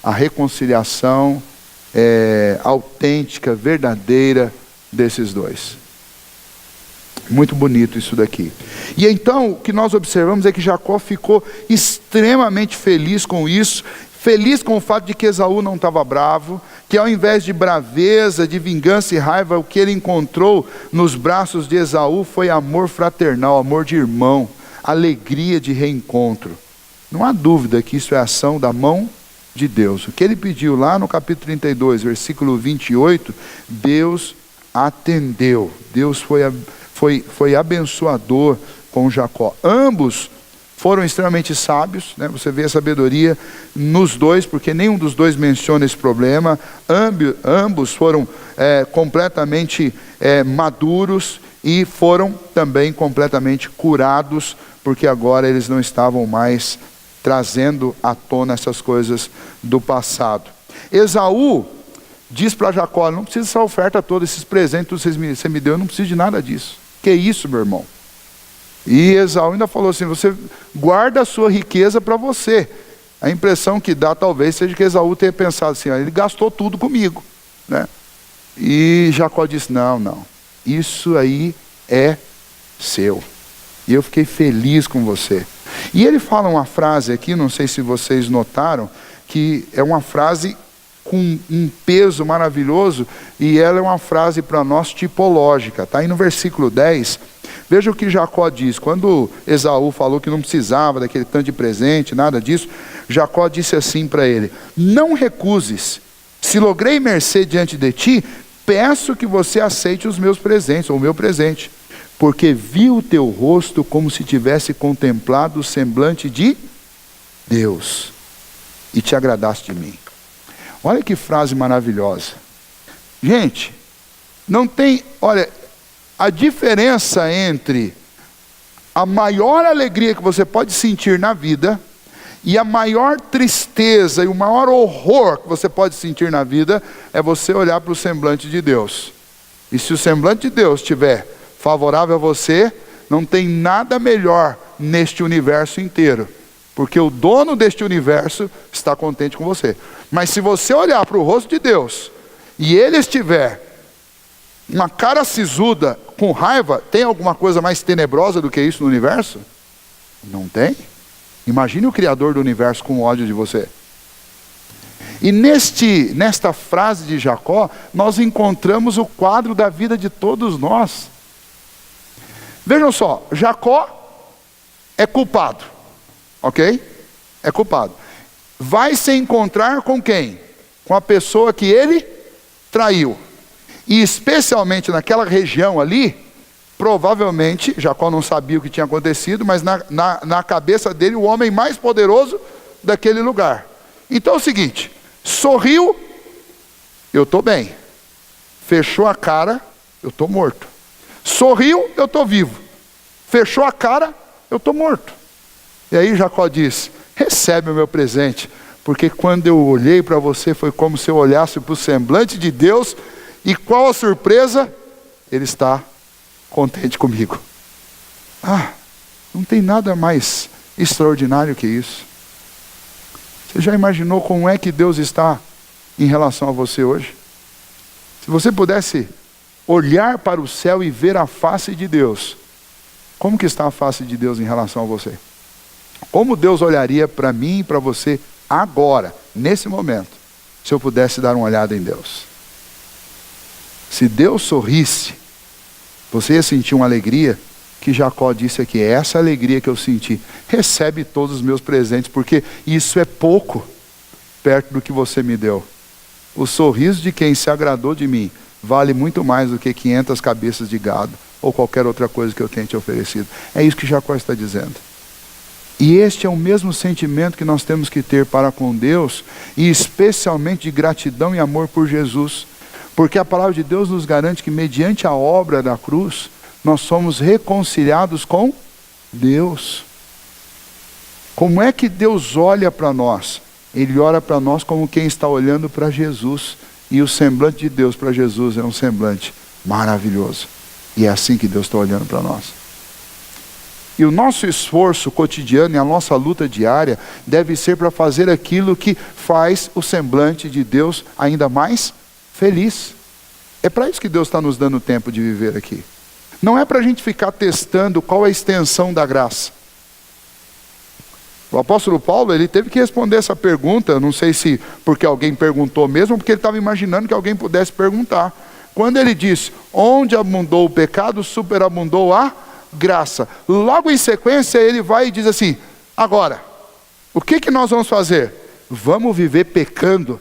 a reconciliação autêntica, verdadeira desses dois. Muito bonito isso daqui. E então o que nós observamos é que Jacó ficou extremamente feliz com isso, feliz com o fato de que Esaú não estava bravo, que ao invés de braveza, de vingança e raiva, o que ele encontrou nos braços de Esaú foi amor fraternal, amor de irmão, alegria de reencontro. Não há dúvida que isso é ação da mão de Deus. O que ele pediu lá no capítulo 32, versículo 28, Deus atendeu. Deus foi abençoador com Jacó. Ambos foram extremamente sábios, né? Você vê a sabedoria nos dois, porque nenhum dos dois menciona esse problema. Ambos foram completamente maduros e foram também completamente curados, porque agora eles não estavam mais trazendo à tona essas coisas do passado. Esaú diz para Jacó: não precisa dessa oferta toda, esses presentes que você me deu, eu não preciso de nada disso. Que isso, meu irmão? E Esaú ainda falou assim: você guarda a sua riqueza para você. A impressão que dá talvez seja que Esaú tenha pensado assim: ele gastou tudo comigo, né? E Jacó disse: não, isso aí é seu, e eu fiquei feliz com você. E ele fala uma frase aqui, não sei se vocês notaram, que é uma frase com um peso maravilhoso, e ela é uma frase para nós tipológica. Está aí no versículo 10, veja o que Jacó diz. Quando Esaú falou que não precisava daquele tanto de presente, nada disso, Jacó disse assim para ele: não recuses, se logrei mercê diante de ti, peço que você aceite os meus presentes, ou o meu presente, porque vi o teu rosto como se tivesse contemplado o semblante de Deus, e te agradaste de mim. Olha que frase maravilhosa. Gente, não tem, olha, a diferença entre a maior alegria que você pode sentir na vida e a maior tristeza e o maior horror que você pode sentir na vida é você olhar para o semblante de Deus. E se o semblante de Deus estiver favorável a você, não tem nada melhor neste universo inteiro, porque o dono deste universo está contente com você. Mas se você olhar para o rosto de Deus e ele estiver uma cara sisuda, com raiva, tem alguma coisa mais tenebrosa do que isso no universo? Não tem. Imagine o Criador do universo com ódio de você. E nesta frase de Jacó, nós encontramos o quadro da vida de todos nós. Vejam só, Jacó é culpado, ok? É culpado. Vai se encontrar com quem? Com a pessoa que ele traiu. E especialmente naquela região ali, provavelmente, Jacó não sabia o que tinha acontecido, mas na cabeça dele, o homem mais poderoso daquele lugar. Então é o seguinte: sorriu, eu estou bem. Fechou a cara, eu estou morto. Sorriu, eu estou vivo. Fechou a cara, eu estou morto. E aí Jacó diz: recebe o meu presente, porque quando eu olhei para você foi como se eu olhasse para o semblante de Deus, e qual a surpresa? Ele está contente comigo. Não tem nada mais extraordinário que isso. Você já imaginou como é que Deus está em relação a você hoje? Se você pudesse olhar para o céu e ver a face de Deus, como que está a face de Deus em relação a você? Como Deus olharia para mim e para você agora, nesse momento, se eu pudesse dar uma olhada em Deus? Se Deus sorrisse, você ia sentir uma alegria que Jacó disse aqui, é essa alegria que eu senti. Recebe todos os meus presentes, porque isso é pouco perto do que você me deu. O sorriso de quem se agradou de mim vale muito mais do que 500 cabeças de gado, ou qualquer outra coisa que eu tenha te oferecido. É isso que Jacó está dizendo. E este é o mesmo sentimento que nós temos que ter para com Deus, e especialmente de gratidão e amor por Jesus. Porque a palavra de Deus nos garante que mediante a obra da cruz, nós somos reconciliados com Deus. Como é que Deus olha para nós? Ele olha para nós como quem está olhando para Jesus. E o semblante de Deus para Jesus é um semblante maravilhoso. E é assim que Deus está olhando para nós. E o nosso esforço cotidiano e a nossa luta diária deve ser para fazer aquilo que faz o semblante de Deus ainda mais feliz. É para isso que Deus está nos dando tempo de viver aqui. Não é para a gente ficar testando qual é a extensão da graça. O apóstolo Paulo, ele teve que responder essa pergunta, não sei se porque alguém perguntou mesmo, ou porque ele estava imaginando que alguém pudesse perguntar. Quando ele disse, onde abundou o pecado, superabundou a graça. Logo em sequência ele vai e diz assim, agora, o que nós vamos fazer? Vamos viver pecando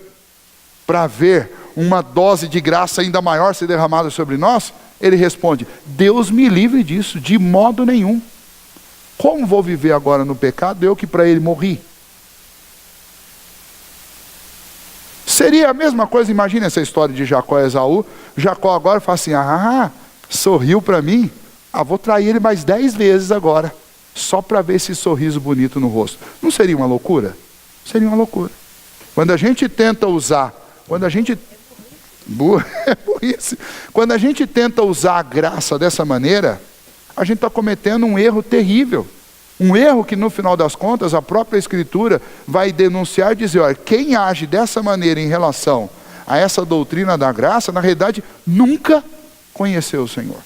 para ver uma dose de graça ainda maior ser derramada sobre nós? Ele responde, Deus me livre disso, de modo nenhum. Como vou viver agora no pecado, eu que para ele morri? Seria a mesma coisa, imagine essa história de Jacó e Esaú. Jacó agora fala assim, sorriu para mim, vou trair ele mais 10 vezes agora, só para ver esse sorriso bonito no rosto. Não seria uma loucura? Seria uma loucura. Quando a gente tenta usar, quando a gente tenta usar a graça dessa maneira, a gente está cometendo um erro terrível. Um erro que no final das contas a própria Escritura vai denunciar e dizer, olha, quem age dessa maneira em relação a essa doutrina da graça, na realidade nunca conheceu o Senhor.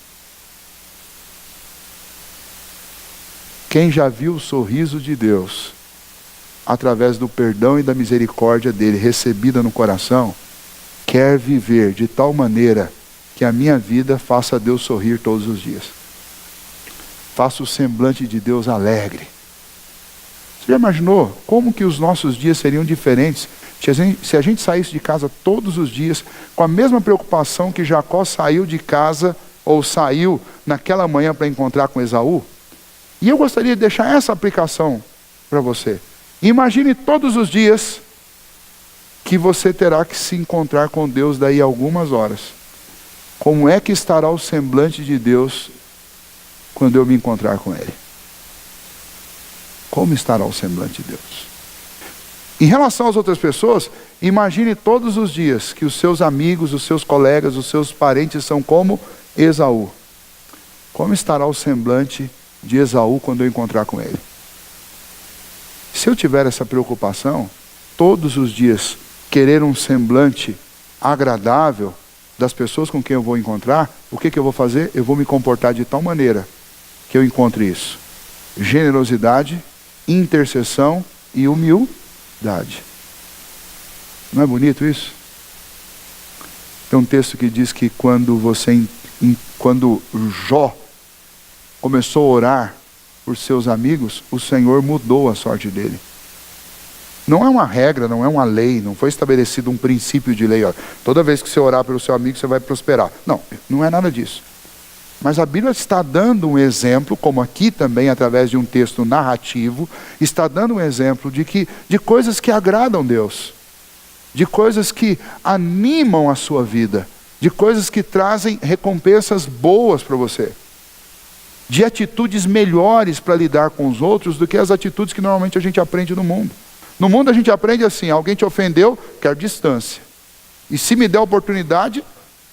Quem já viu o sorriso de Deus, através do perdão e da misericórdia dele recebida no coração, quer viver de tal maneira que a minha vida faça Deus sorrir todos os dias. Faça o semblante de Deus alegre. Você já imaginou como que os nossos dias seriam diferentes se a gente saísse de casa todos os dias com a mesma preocupação que Jacó saiu de casa ou saiu naquela manhã para encontrar com Esaú? E eu gostaria de deixar essa aplicação para você. Imagine todos os dias que você terá que se encontrar com Deus daí a algumas horas. Como é que estará o semblante de Deus quando eu me encontrar com Ele? Como estará o semblante de Deus? Em relação às outras pessoas, imagine todos os dias que os seus amigos, os seus colegas, os seus parentes são como Esaú. Como estará o semblante de Esaú quando eu encontrar com ele? Se eu tiver essa preocupação, todos os dias querer um semblante agradável das pessoas com quem eu vou encontrar, o que eu vou fazer? Eu vou me comportar de tal maneira que eu encontre isso. Generosidade, intercessão e humildade. Não é bonito isso? Tem um texto que diz que quando Jó começou a orar por seus amigos, o Senhor mudou a sorte dele. Não é uma regra, não é uma lei, não foi estabelecido um princípio de lei. Ó, toda vez que você orar pelo seu amigo, você vai prosperar. Não, não é nada disso. Mas a Bíblia está dando um exemplo, como aqui também, através de um texto narrativo, está dando um exemplo de coisas que agradam Deus, de coisas que animam a sua vida, de coisas que trazem recompensas boas para você, de atitudes melhores para lidar com os outros do que as atitudes que normalmente a gente aprende no mundo. No mundo a gente aprende assim, alguém te ofendeu, quer distância. E se me der oportunidade,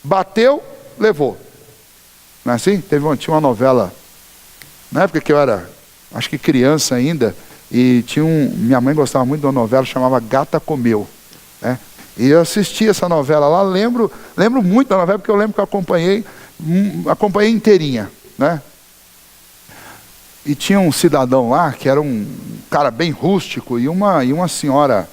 bateu, levou. Não é assim? Tinha uma novela, na época que eu era, acho que criança ainda, e minha mãe gostava muito de uma novela, chamava Gata Comeu. Né? E eu assisti essa novela lá, lembro muito da novela, porque eu lembro que eu acompanhei inteirinha. Né? E tinha um cidadão lá, que era um cara bem rústico, e uma senhora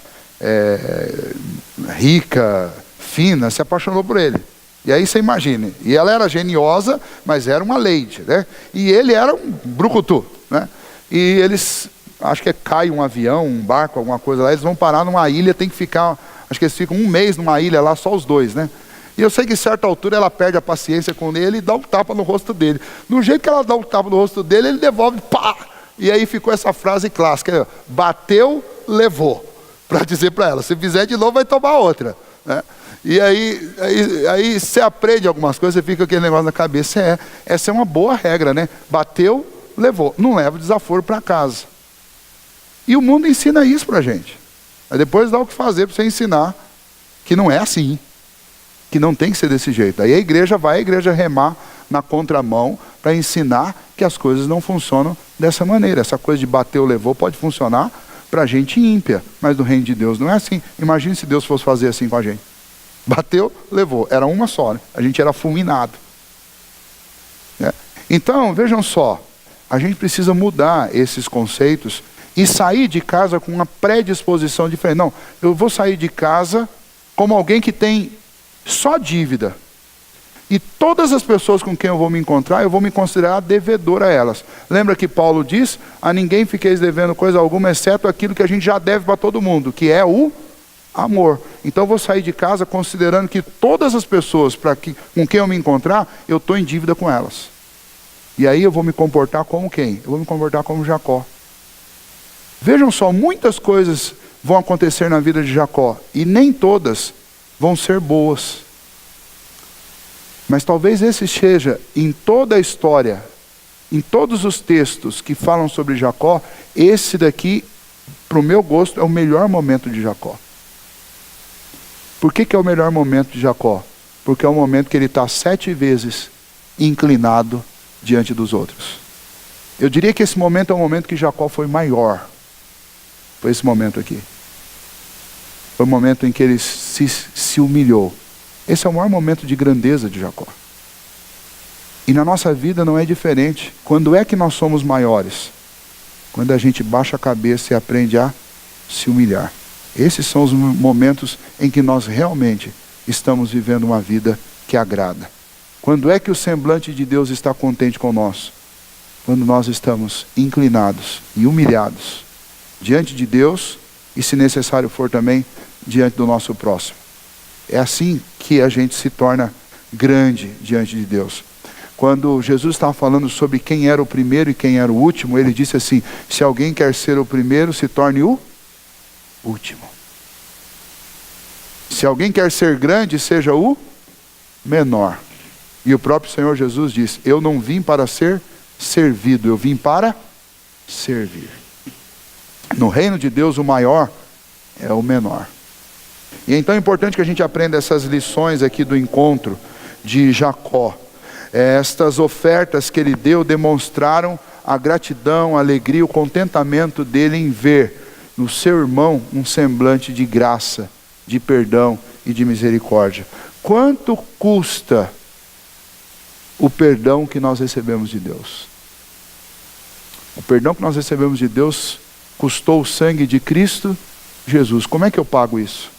rica, fina, se apaixonou por ele. E aí você imagine, e ela era geniosa, mas era uma lady, né? E ele era um brucutu, né? E eles, acho que cai um avião, um barco, alguma coisa lá, eles vão parar numa ilha, tem que ficar, acho que eles ficam um mês numa ilha lá, só os dois, né? E eu sei que em certa altura ela perde a paciência com ele e dá um tapa no rosto dele. Do jeito que ela dá um tapa no rosto dele, ele devolve, pá! E aí ficou essa frase clássica, bateu, levou. Para dizer para ela, se fizer de novo vai tomar outra, né? E aí você aprende algumas coisas, você fica com aquele negócio na cabeça. Essa é uma boa regra, né? Bateu, levou. Não leva o desaforo para casa. E o mundo ensina isso para a gente. Aí depois dá o que fazer para você ensinar que não é assim. Que não tem que ser desse jeito. Aí a igreja remar na contramão para ensinar que as coisas não funcionam dessa maneira. Essa coisa de bateu, levou pode funcionar para gente ímpia, mas no reino de Deus não é assim. Imagine se Deus fosse fazer assim com a gente. Bateu, levou. Era uma só, né? A gente era fulminado. Né? Então, vejam só, a gente precisa mudar esses conceitos e sair de casa com uma predisposição diferente. Não, eu vou sair de casa como alguém que tem só dívida. E todas as pessoas com quem eu vou me encontrar, eu vou me considerar devedor a elas. Lembra que Paulo diz, a ninguém fiqueis devendo coisa alguma, exceto aquilo que a gente já deve para todo mundo, que é o amor. Então eu vou sair de casa considerando que todas as pessoas com quem eu me encontrar, eu estou em dívida com elas. E aí eu vou me comportar como quem? Eu vou me comportar como Jacó. Vejam só, muitas coisas vão acontecer na vida de Jacó, e nem todas vão ser boas. Mas talvez esse seja, em toda a história, em todos os textos que falam sobre Jacó, esse daqui, para o meu gosto, é o melhor momento de Jacó. Por que é o melhor momento de Jacó? Porque é o momento que ele está 7 vezes inclinado diante dos outros. Eu diria que esse momento é o momento que Jacó foi maior. Foi esse momento aqui. Foi o momento em que ele se humilhou. Esse é o maior momento de grandeza de Jacó. E na nossa vida não é diferente. Quando é que nós somos maiores? Quando a gente baixa a cabeça e aprende a se humilhar. Esses são os momentos em que nós realmente estamos vivendo uma vida que agrada. Quando é que o semblante de Deus está contente conosco? Quando nós estamos inclinados e humilhados diante de Deus e, se necessário for também, diante do nosso próximo. É assim que a gente se torna grande diante de Deus. Quando Jesus estava falando sobre quem era o primeiro e quem era o último, ele disse assim, se alguém quer ser o primeiro, se torne o último. Se alguém quer ser grande, seja o menor. E o próprio Senhor Jesus disse, eu não vim para ser servido, eu vim para servir. No reino de Deus, o maior é o menor. E então é importante que a gente aprenda essas lições aqui do encontro de Jacó. Estas ofertas que ele deu demonstraram a gratidão, a alegria, o contentamento dele em ver no seu irmão um semblante de graça, de perdão e de misericórdia. Quanto custa o perdão que nós recebemos de Deus? O perdão que nós recebemos de Deus custou o sangue de Cristo Jesus. Como é que eu pago isso?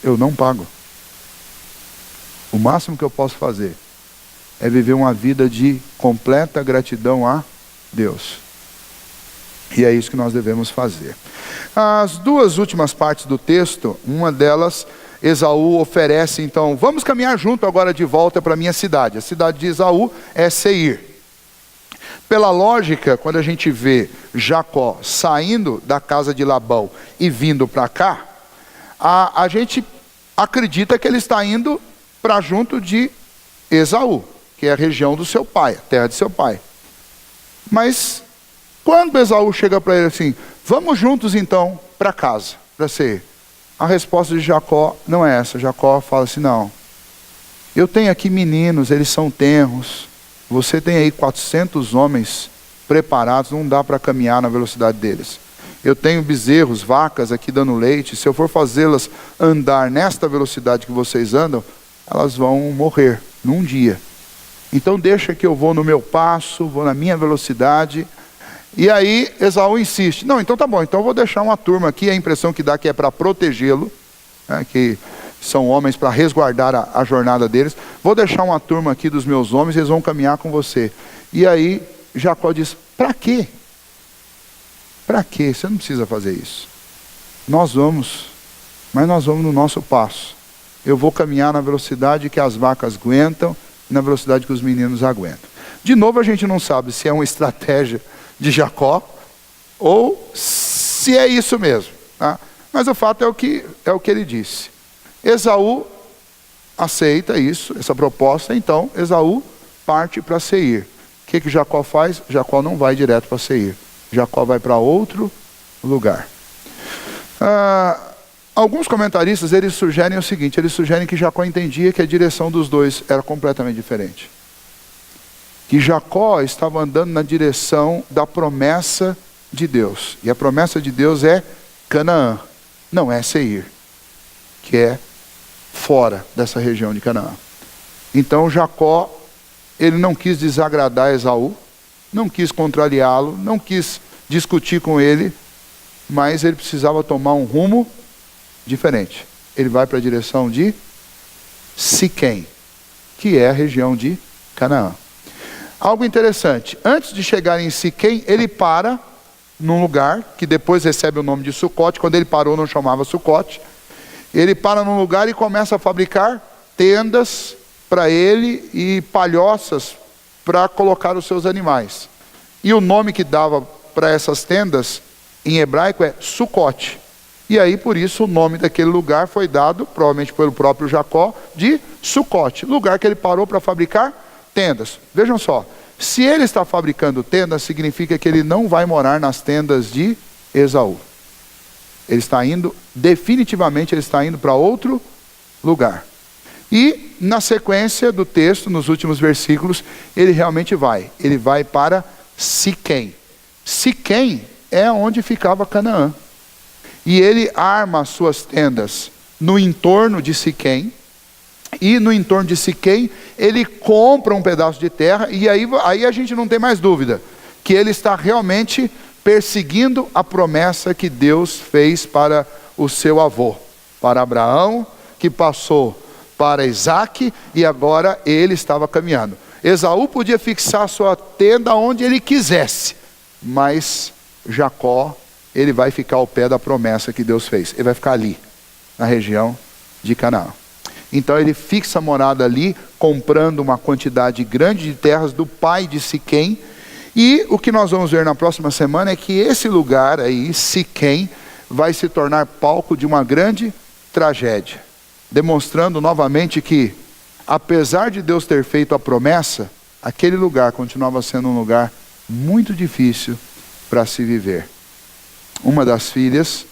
Eu não pago. O máximo que eu posso fazer é viver uma vida de completa gratidão a Deus. E é isso que nós devemos fazer. As duas últimas partes do texto, uma delas, Esaú oferece, então, vamos caminhar junto agora de volta para a minha cidade. A cidade de Esaú é Seir. Pela lógica, quando a gente vê Jacó saindo da casa de Labão e vindo para cá, a gente acredita que ele está indo para junto de Esaú, que é a região do seu pai, a terra de seu pai. Mas quando Esaú chega para ele assim, vamos juntos então para casa, para Seir. A resposta de Jacó não é essa. Jacó fala assim, não, eu tenho aqui meninos, eles são tenros, você tem aí 400 homens preparados, não dá para caminhar na velocidade deles. Eu tenho bezerros, vacas aqui dando leite, se eu for fazê-las andar nesta velocidade que vocês andam, elas vão morrer num dia. Então deixa que eu vou no meu passo, vou na minha velocidade. E aí Esaú insiste, não, então tá bom, então eu vou deixar uma turma aqui, a impressão que dá que é para protegê-lo, né, que são homens para resguardar a jornada deles. Vou deixar uma turma aqui dos meus homens, eles vão caminhar com você. E aí Jacó diz, para quê? Para quê? Você não precisa fazer isso. Nós vamos, mas nós vamos no nosso passo. Eu vou caminhar na velocidade que as vacas aguentam e na velocidade que os meninos aguentam. De novo, a gente não sabe se é uma estratégia de Jacó ou se é isso mesmo, tá? Mas o fato é o que ele disse. Esaú aceita isso, essa proposta, então Esaú parte para Seir. O que Jacó faz? Jacó não vai direto para Seir. Jacó vai para outro lugar. Alguns comentaristas, eles sugerem o seguinte, eles sugerem que Jacó entendia que a direção dos dois era completamente diferente. Que Jacó estava andando na direção da promessa de Deus. E a promessa de Deus é Canaã, não é Seir, que é fora dessa região de Canaã. Então Jacó, ele não quis desagradar Esaú, não quis contrariá-lo, não quis discutir com ele, mas ele precisava tomar um rumo diferente. Ele vai para a direção de Siquém, que é a região de Canaã. Algo interessante, antes de chegar em Siquém, ele para num lugar que depois recebe o nome de Sucote. Quando ele parou não chamava Sucote. Ele para num lugar e começa a fabricar tendas para ele e palhoças para colocar os seus animais. E o nome que dava para essas tendas em hebraico é Sucote. E aí por isso o nome daquele lugar foi dado, provavelmente pelo próprio Jacó, de Sucote, lugar que ele parou para fabricar tendas. Vejam só, se ele está fabricando tendas, significa que ele não vai morar nas tendas de Esaú. Ele está indo, definitivamente ele está indo para outro lugar. E na sequência do texto, nos últimos versículos, ele realmente vai. Ele vai para Siquém. Siquém é onde ficava Canaã. E ele arma as suas tendas no entorno de Siquém. E no entorno de Siquém, ele compra um pedaço de terra. E aí a gente não tem mais dúvida que ele está realmente perseguindo a promessa que Deus fez para o seu avô, para Abraão, que passou para Isaac, e agora ele estava caminhando. Esaú podia fixar sua tenda onde ele quisesse, mas Jacó, ele vai ficar ao pé da promessa que Deus fez. Ele vai ficar ali, na região de Canaã. Então ele fixa a morada ali, comprando uma quantidade grande de terras do pai de Siquém. E o que nós vamos ver na próxima semana é que esse lugar aí, Siquém, vai se tornar palco de uma grande tragédia. Demonstrando novamente que, apesar de Deus ter feito a promessa, aquele lugar continuava sendo um lugar muito difícil para se viver. Uma das filhas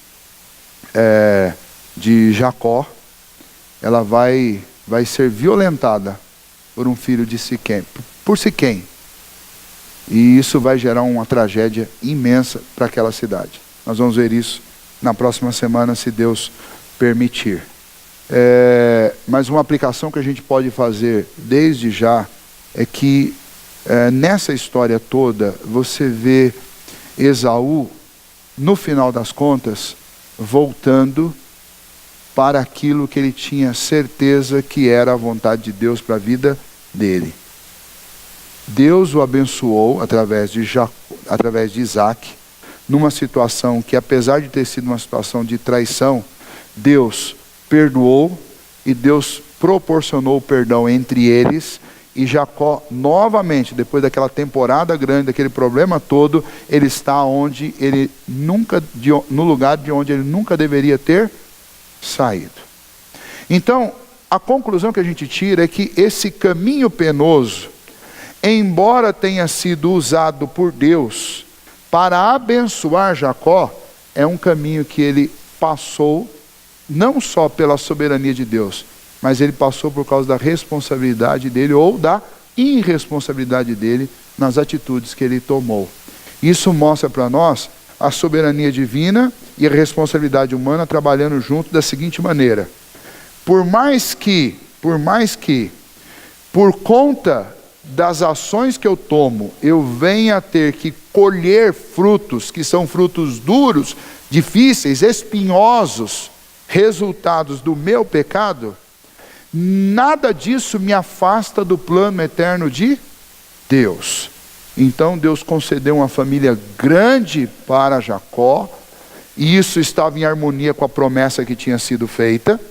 de Jacó, ela vai ser violentada por um filho de Siquém, por Siquém. E isso vai gerar uma tragédia imensa para aquela cidade. Nós vamos ver isso na próxima semana, se Deus permitir. Mas uma aplicação que a gente pode fazer desde já é que nessa história toda você vê Esaú, no final das contas, voltando para aquilo que ele tinha certeza que era a vontade de Deus para a vida dele. Deus o abençoou através de Isaac, numa situação que, apesar de ter sido uma situação de traição, Deus perdoou e Deus proporcionou o perdão entre eles. E Jacó, novamente, depois daquela temporada grande, daquele problema todo, ele está onde ele nunca, no lugar de onde ele nunca deveria ter saído. Então, a conclusão que a gente tira é que esse caminho penoso, embora tenha sido usado por Deus para abençoar Jacó, é um caminho que ele passou não só pela soberania de Deus, mas ele passou por causa da responsabilidade dele ou da irresponsabilidade dele nas atitudes que ele tomou. Isso mostra para nós a soberania divina e a responsabilidade humana trabalhando junto da seguinte maneira: por mais que, por conta das ações que eu tomo, eu venha a ter que colher frutos que são frutos duros, difíceis, espinhosos, resultados do meu pecado, nada disso me afasta do plano eterno de Deus. Então Deus concedeu uma família grande para Jacó, e isso estava em harmonia com a promessa que tinha sido feita.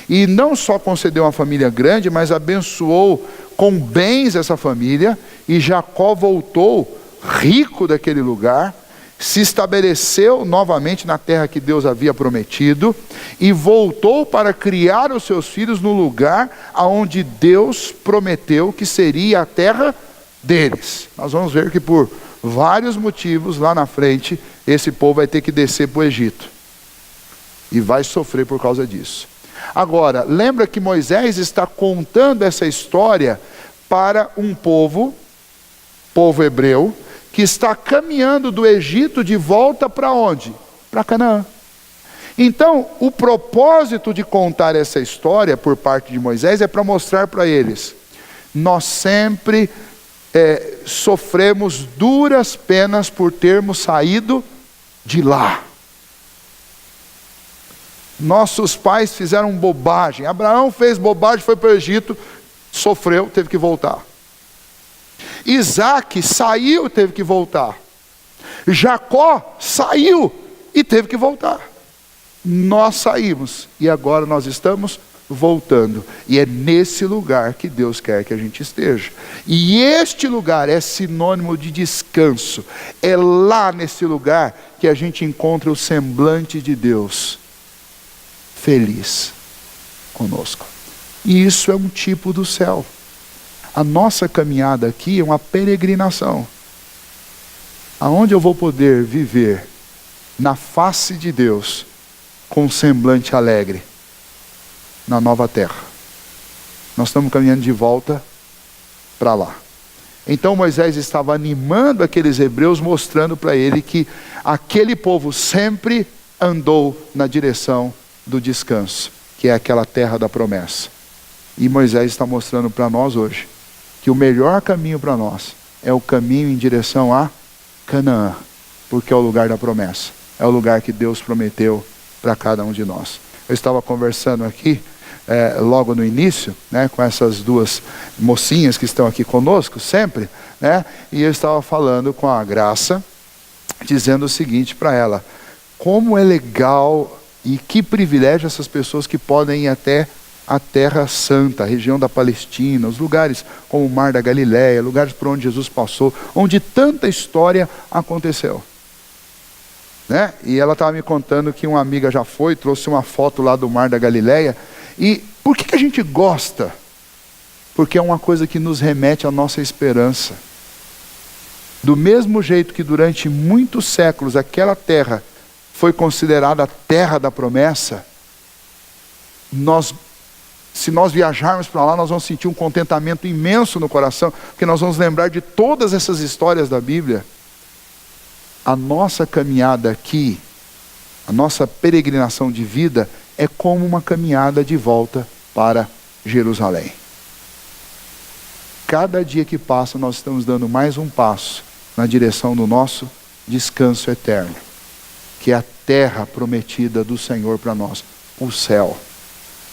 E não só concedeu uma família grande, mas abençoou com bens essa família, e Jacó voltou rico daquele lugar, se estabeleceu novamente na terra que Deus havia prometido, e voltou para criar os seus filhos no lugar aonde Deus prometeu que seria a terra deles. Nós vamos ver que por vários motivos lá na frente, esse povo vai ter que descer para o Egito, e vai sofrer por causa disso. Agora, lembra que Moisés está contando essa história para um povo hebreu, que está caminhando do Egito de volta para onde? Para Canaã. Então, o propósito de contar essa história por parte de Moisés é para mostrar para eles: nós sempre sofremos duras penas por termos saído de lá. Nossos pais fizeram bobagem. Abraão fez bobagem, foi para o Egito, sofreu, teve que voltar. Isaac saiu, teve que voltar. Jacó saiu e teve que voltar. Nós saímos e agora nós estamos voltando. E é nesse lugar que Deus quer que a gente esteja. E este lugar é sinônimo de descanso. É lá nesse lugar que a gente encontra o semblante de Deus feliz conosco. E isso é um tipo do céu. A nossa caminhada aqui é uma peregrinação, aonde eu vou poder viver na face de Deus com um semblante alegre na nova terra. Nós estamos caminhando de volta para lá. Então Moisés estava animando aqueles hebreus, mostrando para ele que aquele povo sempre andou na direção do descanso, que é aquela terra da promessa. E Moisés está mostrando para nós hoje que o melhor caminho para nós é o caminho em direção a Canaã, porque é o lugar da promessa, é o lugar que Deus prometeu para cada um de nós. Eu estava conversando aqui logo no início, com essas duas mocinhas que estão aqui conosco sempre, e eu estava falando com a Graça, dizendo o seguinte para ela: como é legal e que privilégio essas pessoas que podem ir até a Terra Santa, a região da Palestina, os lugares como o Mar da Galileia, lugares por onde Jesus passou, onde tanta história aconteceu. E ela estava me contando que uma amiga já foi, trouxe uma foto lá do Mar da Galileia. E por que a gente gosta? Porque é uma coisa que nos remete à nossa esperança. Do mesmo jeito que durante muitos séculos aquela terra foi considerada a terra da promessa, se nós viajarmos para lá, nós vamos sentir um contentamento imenso no coração, porque nós vamos lembrar de todas essas histórias da Bíblia. A nossa caminhada aqui, a nossa peregrinação de vida, é como uma caminhada de volta para Jerusalém. Cada dia que passa, nós estamos dando mais um passo na direção do nosso descanso eterno, que é a terra prometida do Senhor para nós, o céu.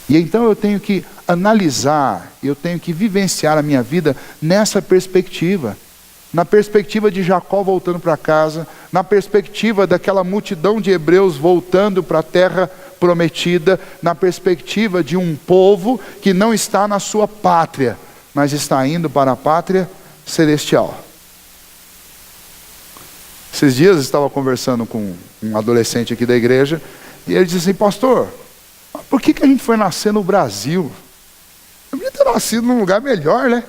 E então eu tenho que analisar, eu tenho que vivenciar a minha vida nessa perspectiva. Na perspectiva de Jacó voltando para casa, na perspectiva daquela multidão de hebreus voltando para a terra prometida, na perspectiva de um povo que não está na sua pátria, mas está indo para a pátria celestial. Esses dias eu estava conversando com um adolescente aqui da igreja, e ele disse assim: pastor, por que a gente foi nascer no Brasil? Eu podia ter nascido num lugar melhor, né?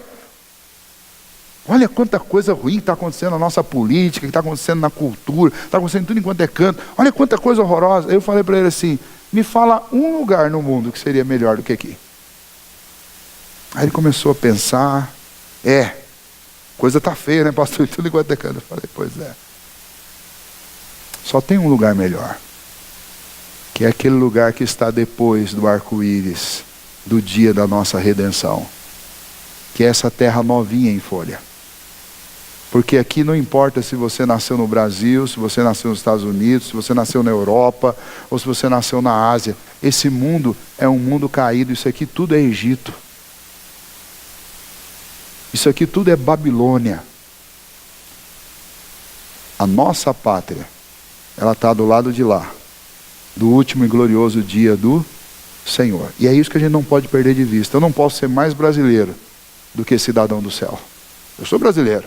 Olha quanta coisa ruim que está acontecendo na nossa política, que está acontecendo na cultura, está acontecendo em tudo enquanto é canto. Olha quanta coisa horrorosa. Eu falei para ele assim: me fala um lugar no mundo que seria melhor do que aqui. Aí ele começou a pensar: coisa está feia, né, pastor? Tudo enquanto é canto. Eu falei: pois é. Só tem um lugar melhor, que é aquele lugar que está depois do arco-íris, do dia da nossa redenção, que é essa terra novinha em folha. Porque aqui não importa se você nasceu no Brasil, se você nasceu nos Estados Unidos, se você nasceu na Europa, ou se você nasceu na Ásia. Esse mundo é um mundo caído, isso aqui tudo é Egito. Isso aqui tudo é Babilônia. A nossa pátria, ela está do lado de lá, do último e glorioso dia do Senhor. E é isso que a gente não pode perder de vista. Eu não posso ser mais brasileiro do que cidadão do céu. Eu sou brasileiro,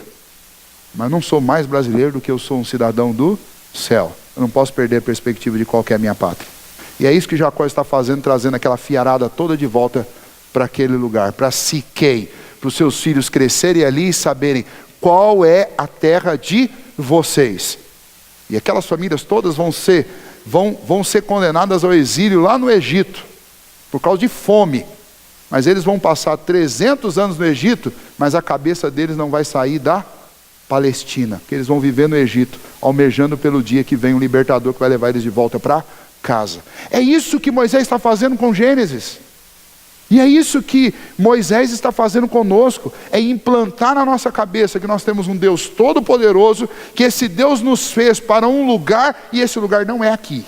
mas não sou mais brasileiro do que eu sou um cidadão do céu. Eu não posso perder a perspectiva de qual que é a minha pátria. E é isso que Jacó está fazendo, trazendo aquela fiarada toda de volta para aquele lugar, para Siquém, para os seus filhos crescerem ali e saberem qual é a terra de vocês. E aquelas famílias todas vão ser condenadas ao exílio lá no Egito, por causa de fome. Mas eles vão passar 300 anos no Egito, mas a cabeça deles não vai sair da Palestina, porque eles vão viver no Egito, almejando pelo dia que vem um libertador que vai levar eles de volta para casa. É isso que Moisés está fazendo com Gênesis. E é isso que Moisés está fazendo conosco, é implantar na nossa cabeça que nós temos um Deus todo-poderoso, que esse Deus nos fez para um lugar, e esse lugar não é aqui.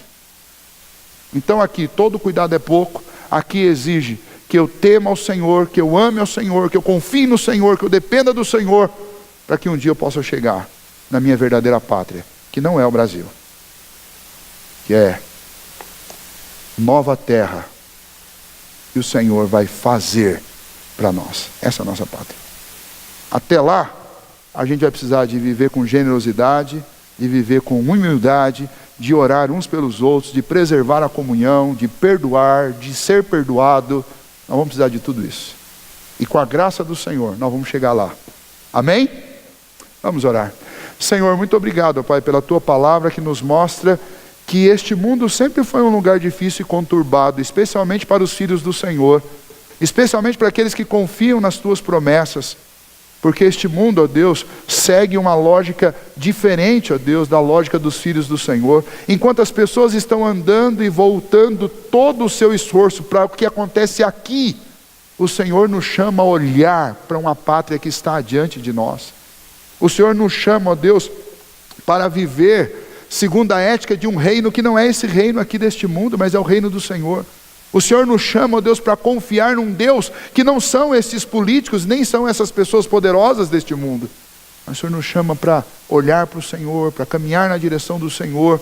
Então aqui todo cuidado é pouco, aqui exige que eu tema ao Senhor, que eu ame ao Senhor, que eu confie no Senhor, que eu dependa do Senhor, para que um dia eu possa chegar na minha verdadeira pátria, que não é o Brasil, que é nova terra, que o Senhor vai fazer para nós. Essa é a nossa pátria. Até lá, a gente vai precisar de viver com generosidade, de viver com humildade, de orar uns pelos outros, de preservar a comunhão, de perdoar, de ser perdoado. Nós vamos precisar de tudo isso. E com a graça do Senhor, nós vamos chegar lá. Amém? Vamos orar. Senhor, muito obrigado, Pai, pela Tua palavra que nos mostra que este mundo sempre foi um lugar difícil e conturbado, especialmente para os filhos do Senhor, especialmente para aqueles que confiam nas Tuas promessas, porque este mundo, ó Deus, segue uma lógica diferente, ó Deus, da lógica dos filhos do Senhor. Enquanto as pessoas estão andando e voltando todo o seu esforço para o que acontece aqui, o Senhor nos chama a olhar para uma pátria que está adiante de nós. O Senhor nos chama, ó Deus, para viver segundo a ética de um reino que não é esse reino aqui deste mundo, mas é o reino do Senhor. O Senhor nos chama, ó Deus, para confiar num Deus que não são esses políticos, nem são essas pessoas poderosas deste mundo. Mas o Senhor nos chama para olhar para o Senhor, para caminhar na direção do Senhor.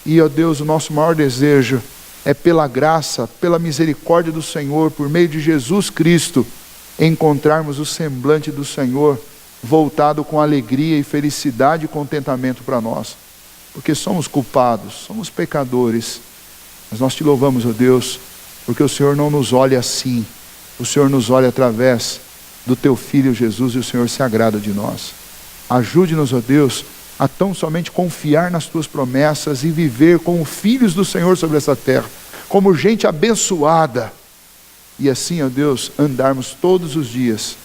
E, ó Deus, o nosso maior desejo é pela graça, pela misericórdia do Senhor, por meio de Jesus Cristo, encontrarmos o semblante do Senhor voltado com alegria e felicidade e contentamento para nós. Porque somos culpados, somos pecadores, mas nós te louvamos, ó Deus, porque o Senhor não nos olha assim, o Senhor nos olha através do Teu Filho Jesus, e o Senhor se agrada de nós. Ajude-nos, ó Deus, a tão somente confiar nas Tuas promessas e viver como filhos do Senhor sobre essa terra, como gente abençoada, e assim, ó Deus, andarmos todos os dias,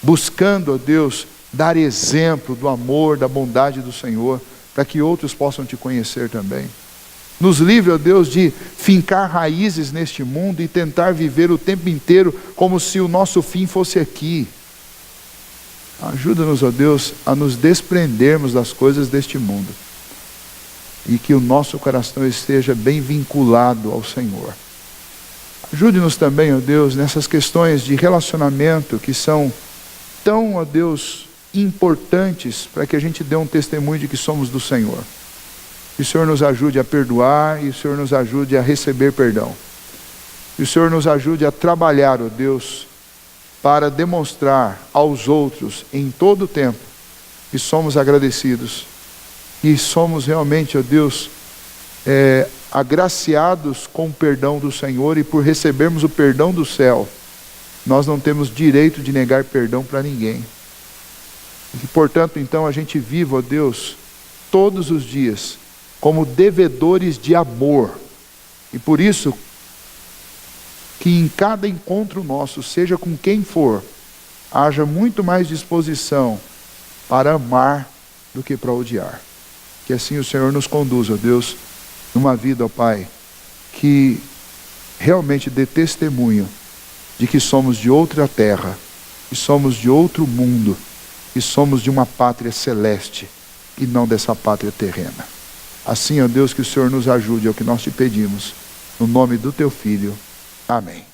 buscando, ó Deus, dar exemplo do amor, da bondade do Senhor, para que outros possam Te conhecer também. Nos livre, ó Deus, de fincar raízes neste mundo e tentar viver o tempo inteiro como se o nosso fim fosse aqui. Ajuda-nos, ó Deus, a nos desprendermos das coisas deste mundo e que o nosso coração esteja bem vinculado ao Senhor. Ajude-nos também, ó Deus, nessas questões de relacionamento que são tão, ó Deus, importantes para que a gente dê um testemunho de que somos do Senhor. Que o Senhor nos ajude a perdoar e o Senhor nos ajude a receber perdão. Que o Senhor nos ajude a trabalhar, ó Deus, para demonstrar aos outros em todo o tempo que somos agradecidos e somos realmente, ó Deus, agraciados com o perdão do Senhor, e por recebermos o perdão do céu, nós não temos direito de negar perdão para ninguém. E portanto, então, a gente viva, ó Deus, todos os dias como devedores de amor. E por isso, que em cada encontro nosso, seja com quem for, haja muito mais disposição para amar do que para odiar. Que assim o Senhor nos conduza, ó Deus, numa vida, ó Pai, que realmente dê testemunho de que somos de outra terra, que somos de outro mundo, e somos de uma pátria celeste e não dessa pátria terrena. Assim, ó Deus, que o Senhor nos ajude, é o que nós te pedimos, no nome do teu Filho. Amém.